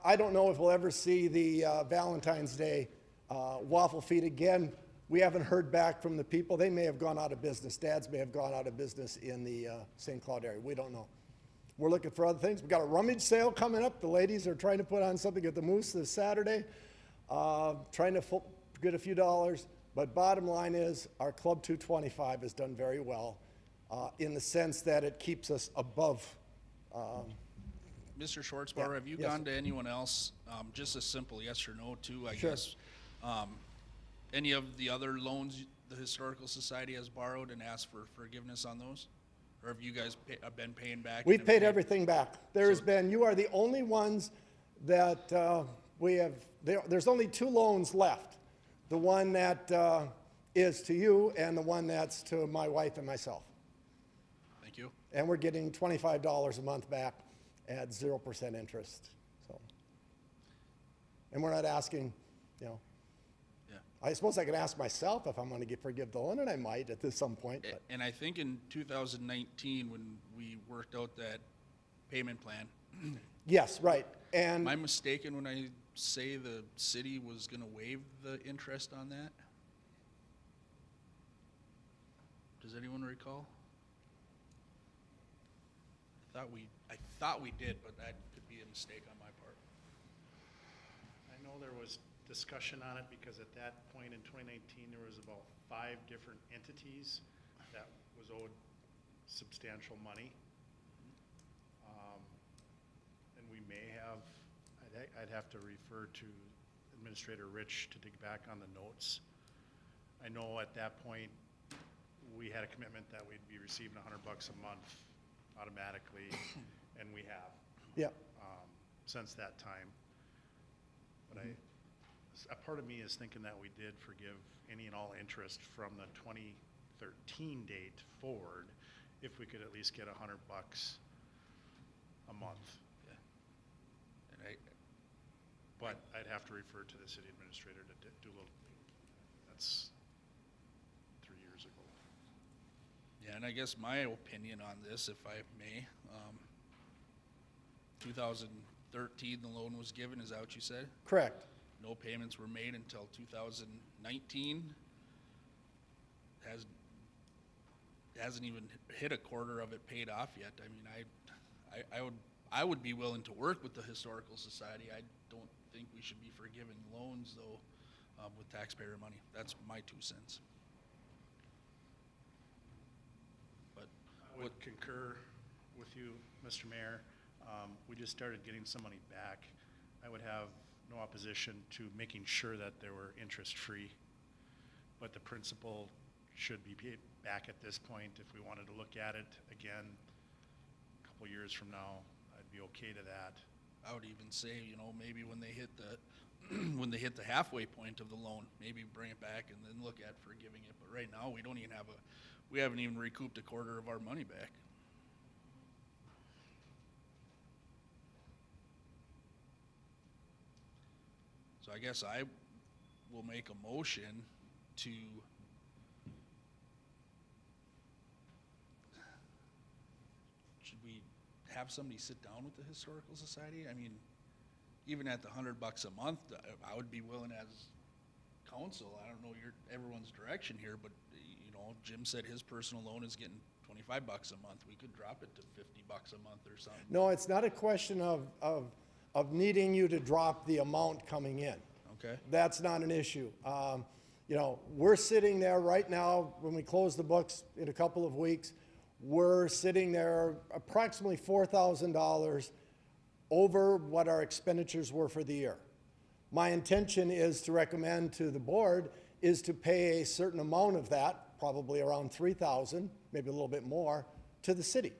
I don't know if we'll ever see the Valentine's Day waffle feed again. We haven't heard back from the people. They may have gone out of business. Dads may have gone out of business in the St. Cloud area. We don't know. We're looking for other things. We've got a rummage sale coming up. The ladies are trying to put on something at the Moose this Saturday, trying to get a few dollars. But bottom line is our Club 225 has done very well in the sense that it keeps us above. Mr. Schwartzbauer, Yeah, have you yes, gone sir. to anyone else, just a simple yes or no too, I Sure. guess? Any of the other loans the Historical Society has borrowed and asked for forgiveness on those? Or have you guys been paying back? We've and paid everything back. There has So- been, you are the only ones that we have, there's only 2 loans left. The one that is to you and the one that's to my wife and myself. Thank you. And we're getting $25 a month back at 0% interest, so. And we're not asking, you know, Yeah. I suppose I could ask myself if I'm gonna forgive the loan, and I might at some point, but. And I think in 2019, when we worked out that payment plan, Yes, right, and. am I mistaken when I say the city was gonna waive the interest on that? Does anyone recall? I thought we did, but that could be a mistake on my part. I know there was discussion on it because at that point in 2019, there was about 5 different entities that was owed substantial money. And we may have, I'd have to refer to Administrator Rich to dig back on the notes. I know at that point, we had a commitment that we'd be receiving $100 a month automatically, and we have. Yeah, Since that time. But a part of me is thinking that we did forgive any and all interest from the 2013 2013 date forward, if we could at least get $100 a month. And But I'd have to refer to the city administrator to do a little, that's 3 years ago. yeah, and I guess my opinion on this, if I may, 2013, the loan was given, is that what you said? Correct. No payments were made until 2019. Hasn't even hit a quarter of it paid off yet. I mean, I would be willing to work with the Historical Society. I don't think we should be forgiving loans though, with taxpayer money. That's my 2 cents. But I would concur with you, Mr. Mayor. We just started getting some money back. I would have no opposition to making sure that they were interest-free, but the principal should be paid back at this point. If we wanted to look at it again a couple years from now, I'd be okay to that. I would even say, you know, maybe when they hit the when they hit the halfway point of the loan, maybe bring it back and then look at forgiving it. But right now, we haven't even recouped a quarter of our money back. So I guess I will make a motion to should we have somebody sit down with the Historical Society? I mean, even at the $100 a month, I would be willing as council. I don't know everyone's direction here, but you know, Jim said his personal loan is getting $25 a month. We could drop it to $50 a month or something. No, it's not a question of needing you to drop the amount coming in. Okay. That's not an issue. You know, we're sitting there right now, when we close the books in a couple of weeks, we're sitting there approximately $4,000 over what our expenditures were for the year. My intention is to recommend to the board is to pay a certain amount of that, probably around $3,000, maybe a little bit more, to the city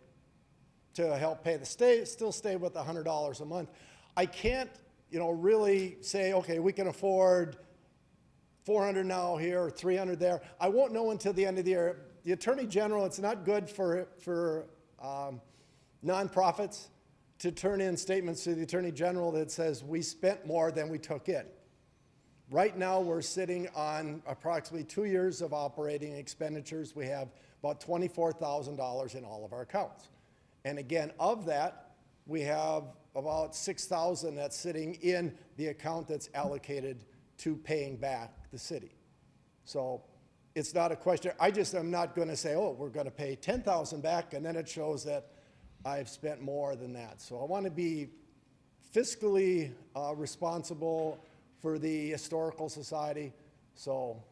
to help pay the still stay with $100 a month. I can't, you know, really say, okay, we can afford 400 now here or 300 there. I won't know until the end of the year. The Attorney General, it's not good for nonprofits to turn in statements to the Attorney General that says we spent more than we took in. Right now, we're sitting on approximately 2 years of operating expenditures. We have about $24,000 in all of our accounts. And again, of that, we have about $6,000 that's sitting in the account that's allocated to paying back the city. So it's not a question. I just am not going to say, oh, we're going to pay $10,000 back, and then it shows that I've spent more than that. So I want to be fiscally responsible for the Historical Society. So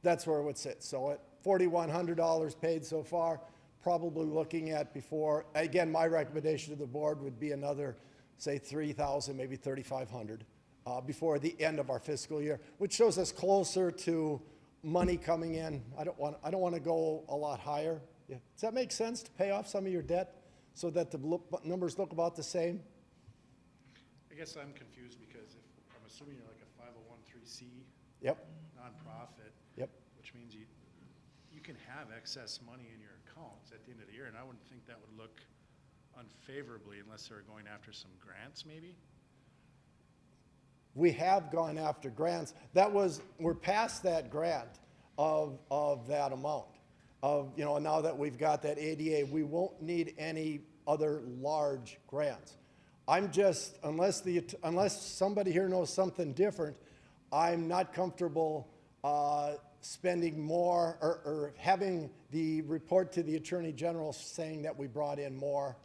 that's where it would sit. So at $4,100 paid so far, probably looking at before, again, my recommendation to the board would be another, say, $3,000, maybe $3,500 before the end of our fiscal year, which shows us closer to money coming in. I don't want to go a lot higher. Yeah. Does that make sense to pay off some of your debt so that the numbers look about the same? I guess I'm confused because if, I'm assuming you're like a 501(c)(3) Yep. nonprofit. Yep. Which means you can have excess money in your accounts at the end of the year, and I wouldn't think that would look unfavorably unless they were going after some grants maybe. We have gone after grants. We're past that grant of that amount. You know, now that we've got that ADA, we won't need any other large grants. I'm just, unless somebody here knows something different, I'm not comfortable spending more or having the report to the Attorney General saying that we brought in more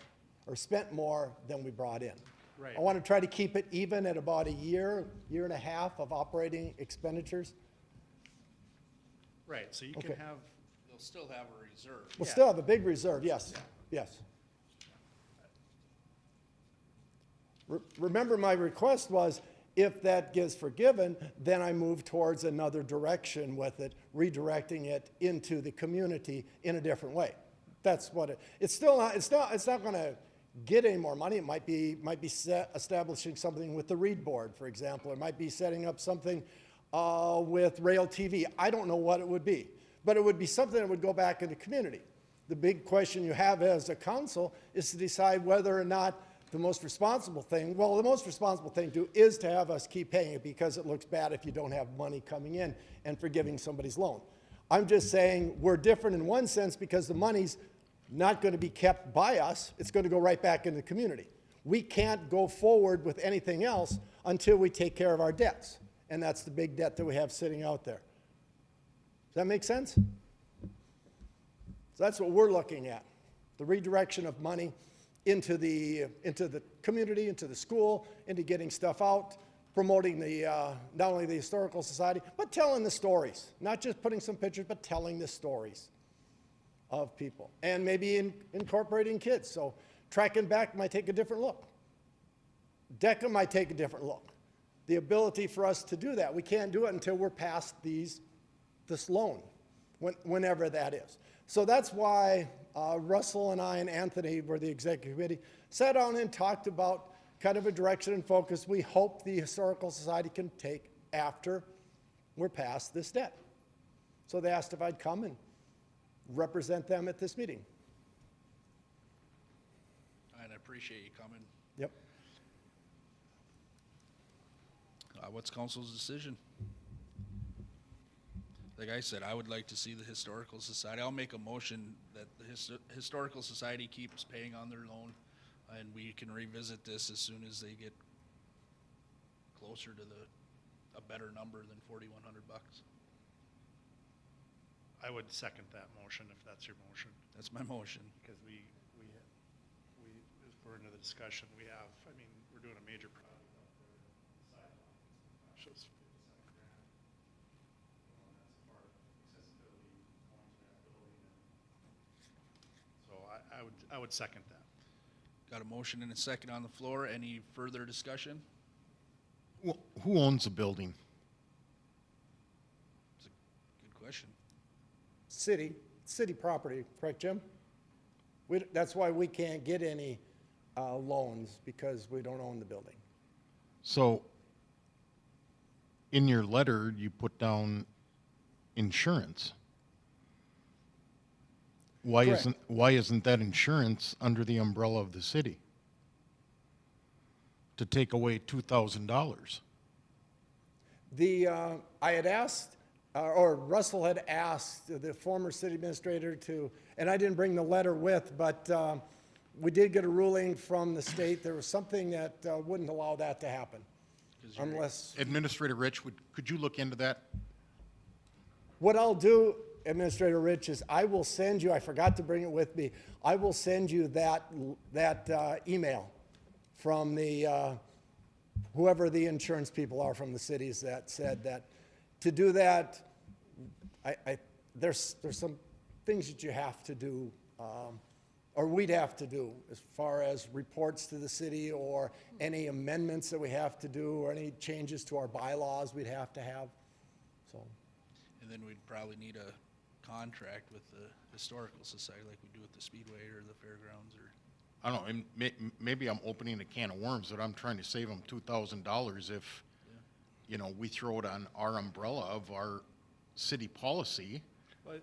or spent more than we brought in. Right. I want to try to keep it even at about a year and a half of operating expenditures. Right, so you Okay. can have, They'll still have a reserve. We'll Yeah. still have a big reserve, yes, yes. Remember, my request was, if that gets forgiven, then I move towards another direction with it, redirecting it into the community in a different way. That's what it's still not, it's not gonna get any more money. It might be establishing something with the Read Board, for example. It might be setting up something with Rail TV. I don't know what it would be. but it would be something that would go back in the community. The big question you have as a council is to decide whether or not the most responsible thing, well, the most responsible thing to do is to have us keep paying it because it looks bad if you don't have money coming in and forgiving somebody's loan. I'm just saying we're different in one sense because the money's not going to be kept by us. It's going to go right back in the community. We can't go forward with anything else until we take care of our debts. And that's the big debt that we have sitting out there. Does that make sense? So that's what we're looking at, the redirection of money into the community, into the school, into getting stuff out, promoting not only the Historical Society, but telling the stories. Not just putting some pictures, but telling the stories of people. And maybe incorporating kids. So tracking back might take a different look. DECA might take a different look. The ability for us to do that. We can't do it until we're past this loan, whenever that is. So that's why Russell and I and Anthony were the executive committee, sat down and talked about kind of a direction and focus we hope the Historical Society can take after we're past this debt. So they asked if I'd come and represent them at this meeting. And I appreciate you coming. Yep. What's council's decision? Like I said, I would like to see the Historical Society. I'll make a motion that the Historical Society keeps paying on their loan, and we can revisit this as soon as they get closer to a better number than $4,100. I would second that motion if that's your motion, That's my motion. because we, as we're into the discussion, we have, I mean, we're doing a major project out there, sidewalk, shows 57 grand. You know, that's part of accessibility going to that building. So I would second that. Got a motion and a second on the floor. Any further discussion? Who owns the building? It's a good question. City property, correct, Jim? That's why we can't get any loans, because we don't own the building. So, in your letter, you put down insurance. Correct. Why isn't that insurance under the umbrella of the city? To take away $2,000? I had asked, or Russell had asked the former city administrator to, and I didn't bring the letter with, but we did get a ruling from the state. There was something that wouldn't allow that to happen, unless. Administrator Rich, could you look into that? What I'll do, Administrator Rich, is I will send you, I forgot to bring it with me, I will send you that email from the, whoever the insurance people are from the cities that said that to do that, there's some things that you have to do, or we'd have to do as far as reports to the city or any amendments that we have to do or any changes to our bylaws we'd have to have, so. And then we'd probably need a contract with the Historical Society like we do with the Speedway or the fairgrounds or. I don't know, and maybe I'm opening a can of worms, but I'm trying to save them $2,000 if, you know, we throw it on our umbrella of our city policy. But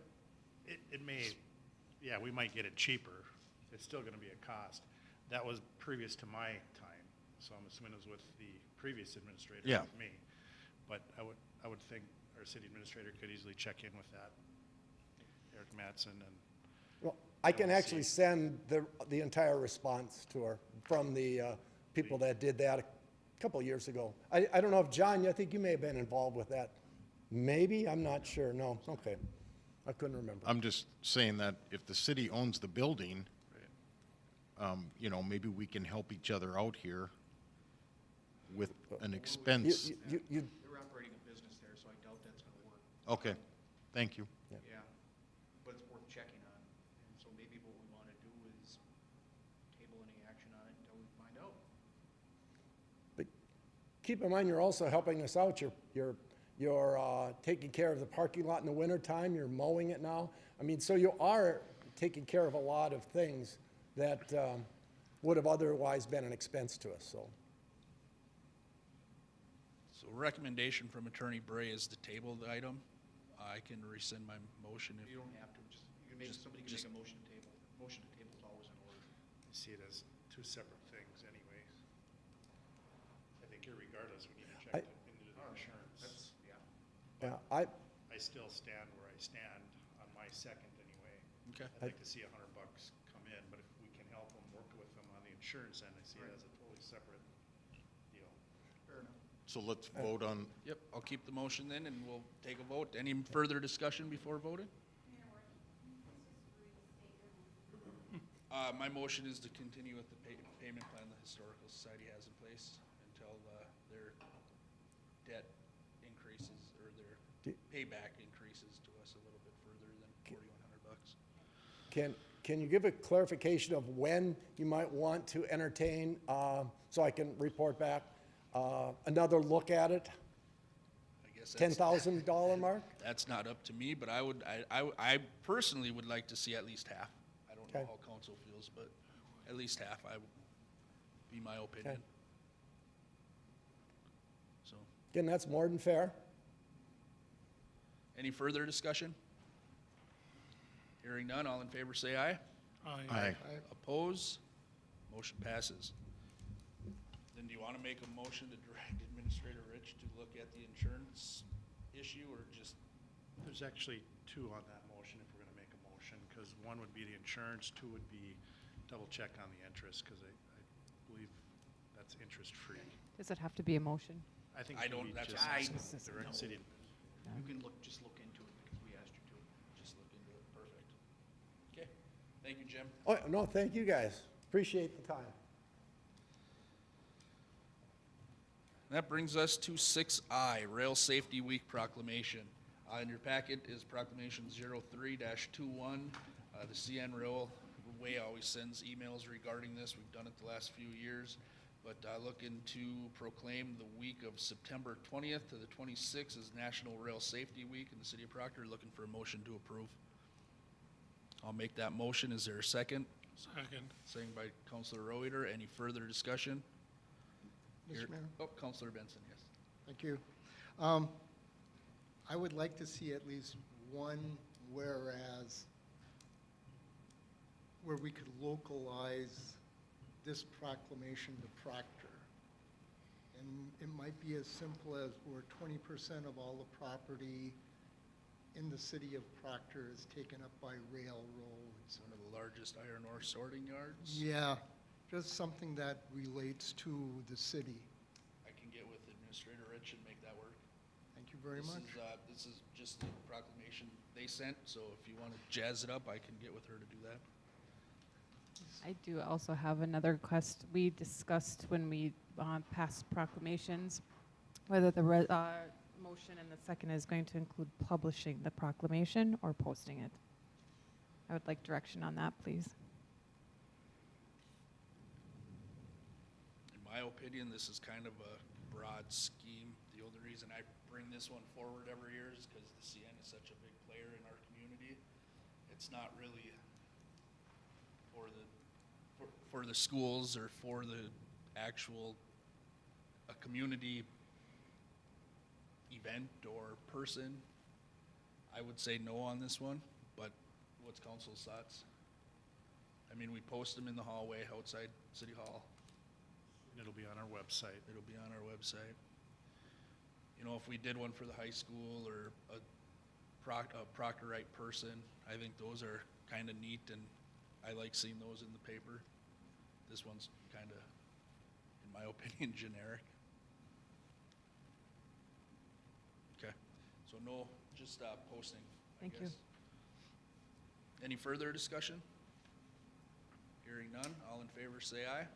it may, yeah, we might get it cheaper. It's still gonna be a cost. That was previous to my time, so I'm assuming it was with the previous administrator, Yeah. not me. But I would think our city administrator could easily check in with that. Eric Mattson and. Well, I can actually send the entire response to her from the people that did that a couple of years ago. I don't know if, John, I think you may have been involved with that. Maybe, I'm not sure, no, okay. I couldn't remember. I'm just saying that if the city owns the building, you know, maybe we can help each other out here with an expense. You- They're operating a business there, so I doubt that's gonna work. Okay, thank you. Yeah, but it's worth checking on. And so maybe what we wanna do is table any action on it until we find out. But keep in mind, you're also helping us out. You're taking care of the parking lot in the wintertime. You're mowing it now. I mean, so you are taking care of a lot of things that would have otherwise been an expense to us, so. So recommendation from Attorney Bray is to table the item. I can rescind my motion if. You don't have to, just, you can make, Just- somebody can just- make a motion to table. Motion to table is always in order. I see it as two separate things anyways. I think irregardless, we need to check into the insurance. That's, yeah. Yeah, I still stand where I stand on my second anyway. Okay. I'd like to see $100 come in, but if we can help them, work with them on the insurance end, I see it as a totally separate deal. Fair enough. So let's vote on, Yep, I'll keep the motion then, and we'll take a vote. Any further discussion before voting? My motion is to continue with the payment plan the Historical Society has in place until their debt increases, or their payback increases to us a little bit further than $4,100. can you give a clarification of when you might want to entertain, so I can report back, another look at it? I guess that's, $10,000 mark? that's not up to me, but I personally would like to see at least half. I don't know Okay. how council feels, but at least half, would be my opinion. So, Again, that's more than fair. any further discussion? Hearing none, all in favor say aye. aye. Oppose? Motion passes. Then do you want to make a motion to direct Administrator Rich to look at the insurance issue, or just, There's actually two on that motion if we're gonna make a motion, because one would be the insurance, two would be double check on the interest, because I believe that's interest-free. Does it have to be a motion? I think I maybe don't- that's just what direct city. You can just look into it because we asked you to. just look into it? Perfect. Okay, thank you, Jim. Oh, no, thank you guys. Appreciate the time. That brings us to 6I, Rail Safety Week Proclamation. In your packet is Proclamation 03-21. The CN Railway always sends emails regarding this. We've done it the last few years. But looking to proclaim the week of September 20th to the 26th as National Rail Safety Week in the city of Proctor. Looking for a motion to approve. I'll make that motion. Is there a second? Second. Second by Councilor Auditor. Any further discussion? Mr. Mayor? Oh, Councilor Benson, yes. Thank you. I would like to see at least one whereas where we could localize this proclamation to Proctor. And it might be as simple as where 20% of all the property in the city of Proctor is taken up by railroads. One of the largest iron ore sorting yards. Yeah, just something that relates to the city. I can get with Administrator Rich and make that work. Thank you very much. This is just the proclamation they sent, so if you want to jazz it up, I can get with her to do that. I do also have another request. We discussed when we passed proclamations, whether the motion and the second is going to include publishing the proclamation or posting it. I would like direction on that, please. In my opinion, this is kind of a broad scheme. The only reason I bring this one forward every year is because the CN is such a big player in our community. It's not really for the schools or for the actual a community event or person. I would say no on this one, but what's council's thoughts? I mean, we post them in the hallway outside City Hall. It'll be on our website. It'll be on our website. You know, if we did one for the high school or a Proctorite person, I think those are kind of neat, and I like seeing those in the paper. This one's kind of, in my opinion, generic. Okay, so no, just posting, I Thank you. guess. Any further discussion? Hearing none, all in favor say aye.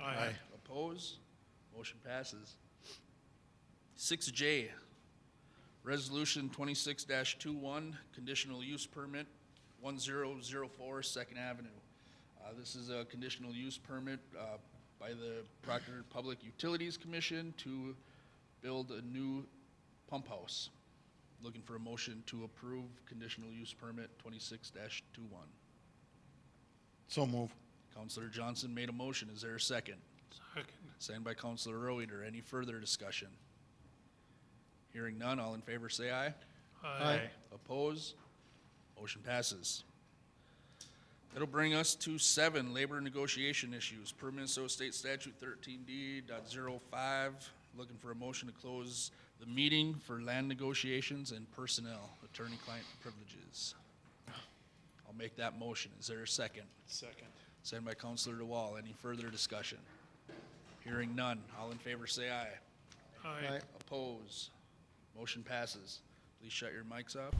Aye. Oppose? Motion passes. 6J, Resolution 26-21, Conditional Use Permit, 1004 Second Avenue. This is a conditional use permit by the Proctor Public Utilities Commission to build a new pump house. Looking for a motion to approve conditional use permit 26-21. So move. Councilor Johnson made a motion. Is there a second? Second. Second by Councilor Auditor. Any further discussion? Hearing none, all in favor say aye. Aye. Oppose? Motion passes. That'll bring us to 7, labor negotiation issues, per Minnesota State Statute 13D.05. Looking for a motion to close the meeting for land negotiations and personnel, attorney-client privileges. I'll make that motion. Is there a second? Second. Second by Counselor DeWall. Any further discussion? Hearing none. All in favor say aye. Aye. Oppose? Motion passes. Please shut your mics off.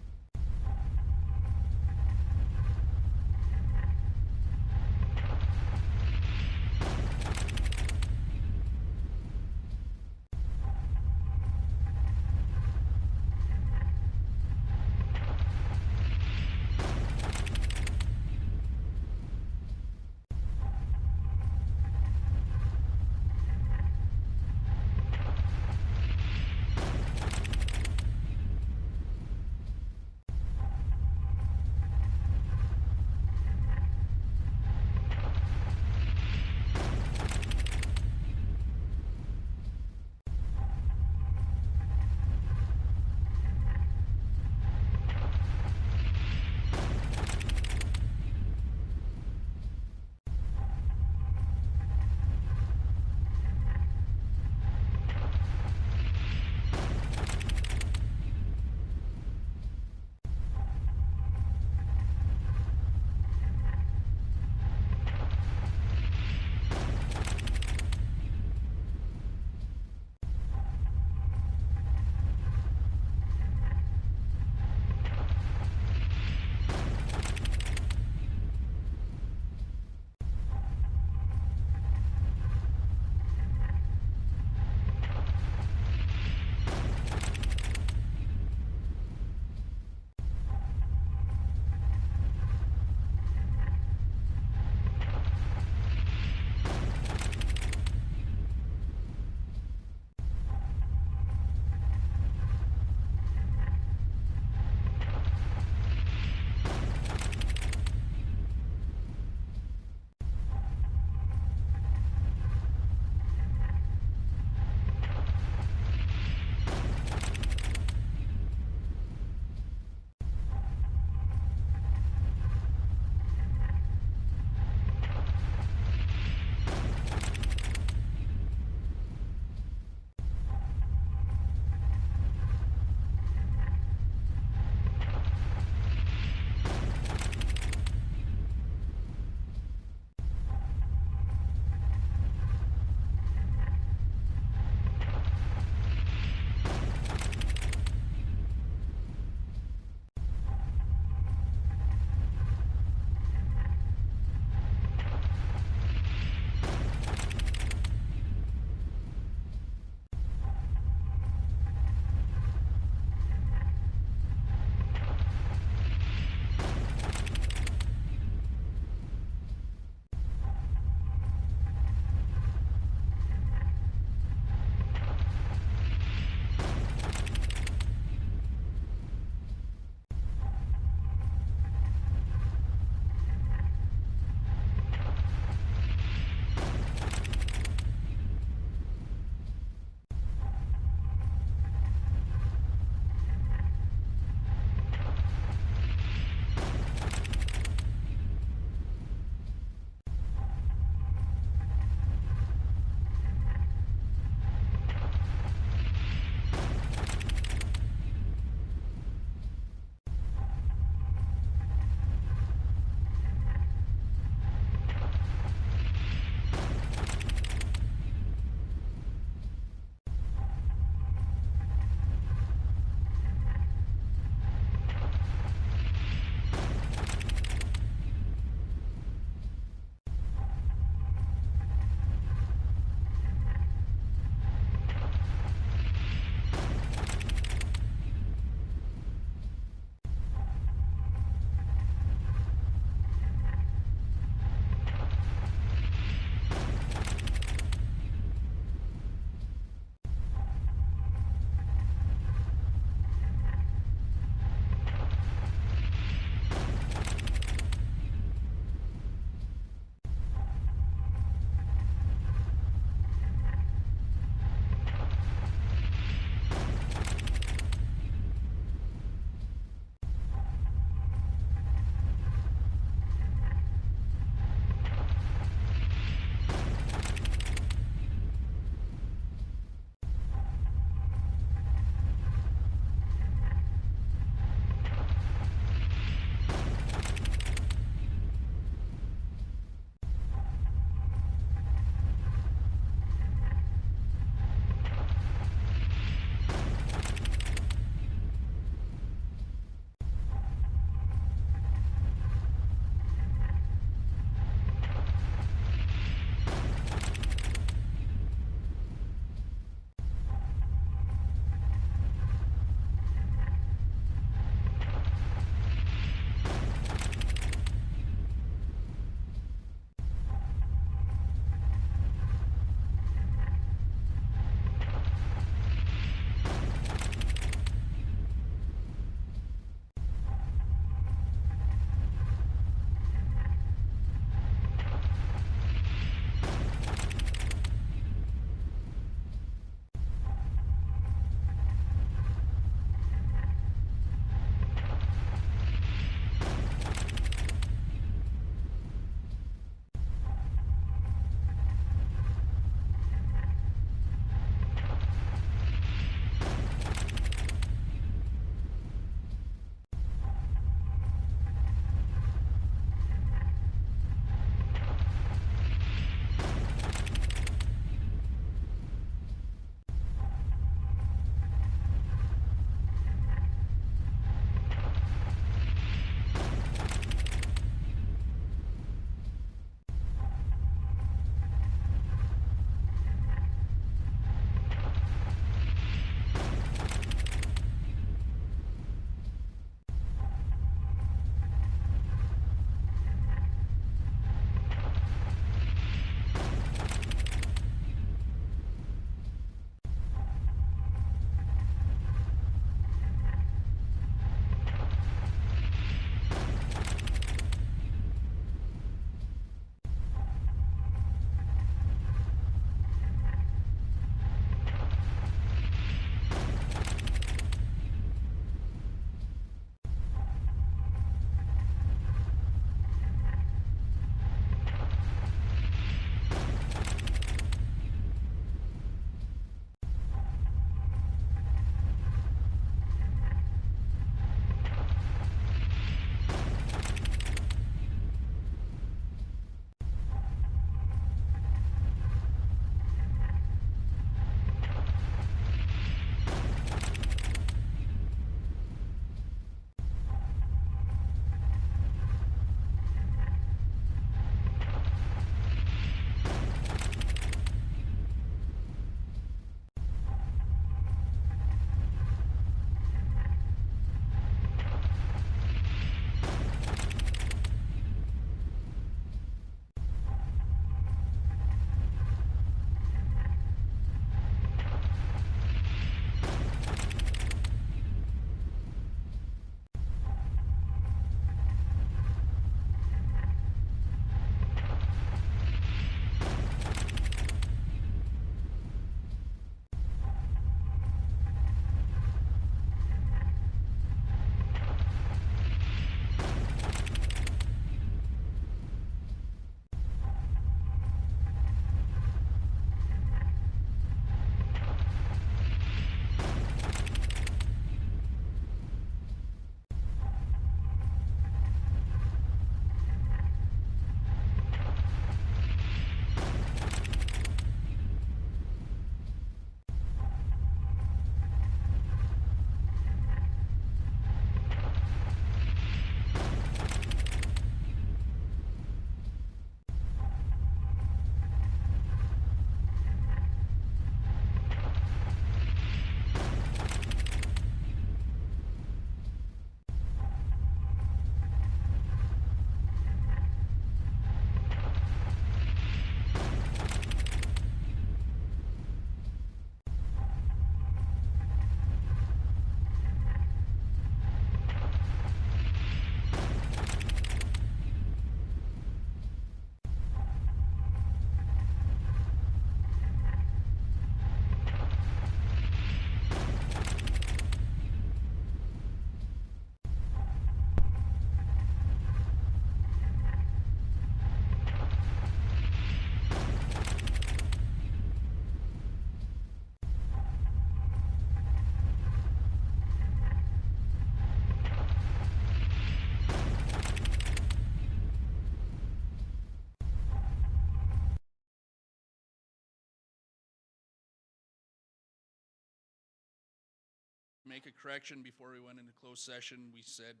make a correction before we went into closed session. We said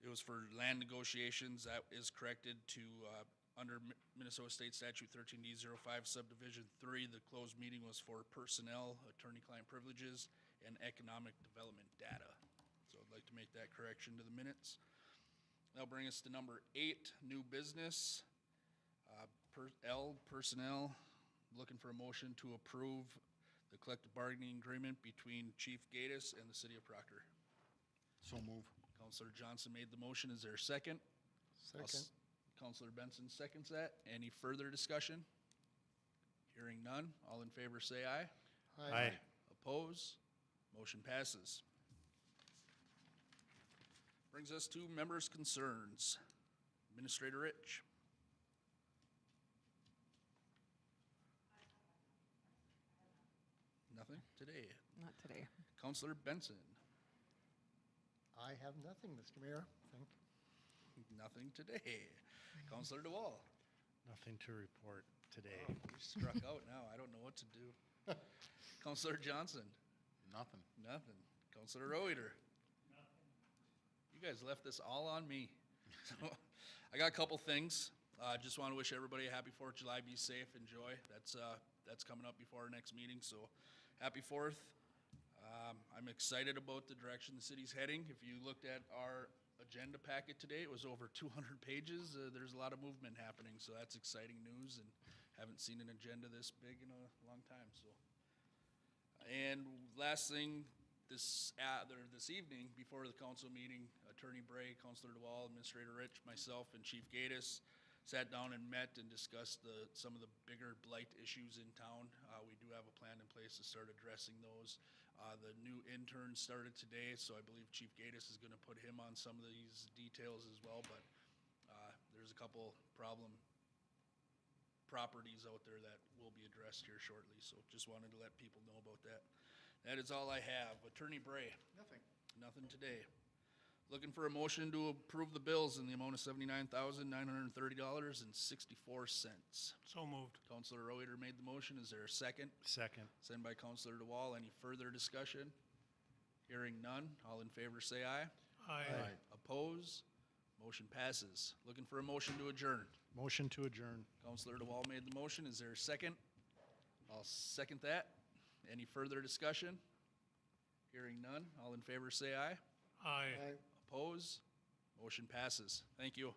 it was for land negotiations. That is corrected to, under Minnesota State Statute 13D05 Subdivision 3, the closed meeting was for personnel, attorney-client privileges, and economic development data. So I'd like to make that correction to the minutes. That'll bring us to number 8, new business. Personnel, looking for a motion to approve the collective bargaining agreement between Chief Gaddis and the City of Proctor. So move. Counselor Johnson made the motion. Is there a second? Second. Counselor Benson seconds that. Any further discussion? Hearing none. All in favor say aye. Aye. Oppose? Motion passes. Brings us to members' concerns. Administrator Rich. Nothing today. Not today. Counselor Benson. I have nothing, Mr. Mayor. Thank you. Nothing today. Counselor DeWall. Nothing to report today. Oh, you're struck out now. I don't know what to do. Counselor Johnson. Nothing. Nothing. Counselor Auditor. Nothing. You guys left this all on me. So, I got a couple things. Just want to wish everybody a happy 4th of July. Be safe, enjoy. That's coming up before our next meeting, so happy 4th. I'm excited about the direction the city's heading. If you looked at our agenda packet today, it was over 200 pages. There's a lot of movement happening, so that's exciting news, and haven't seen an agenda this big in a long time. So, and last thing, this evening before the council meeting, Attorney Bray, Councilor DeWall, Administrator Rich, myself, and Chief Gaddis sat down and met and discussed some of the bigger blight issues in town. We do have a plan in place to start addressing those. The new intern started today, so I believe Chief Gaddis is gonna put him on some of these details as well, but there's a couple problem properties out there that will be addressed here shortly, so just wanted to let people know about that. That is all I have. Attorney Bray. Nothing. Nothing today. Looking for a motion to approve the bills in the amount of $79,930.64. So moved. Counselor Auditor made the motion. Is there a second? Second. Sent by Counselor DeWall. Any further discussion? Hearing none. All in favor say aye. Aye. Oppose? Motion passes. Looking for a motion to adjourn. Motion to adjourn. Counselor DeWall made the motion. Is there a second? I'll second that. Any further discussion? Hearing none. All in favor say aye. Aye. Oppose? Motion passes. Thank you.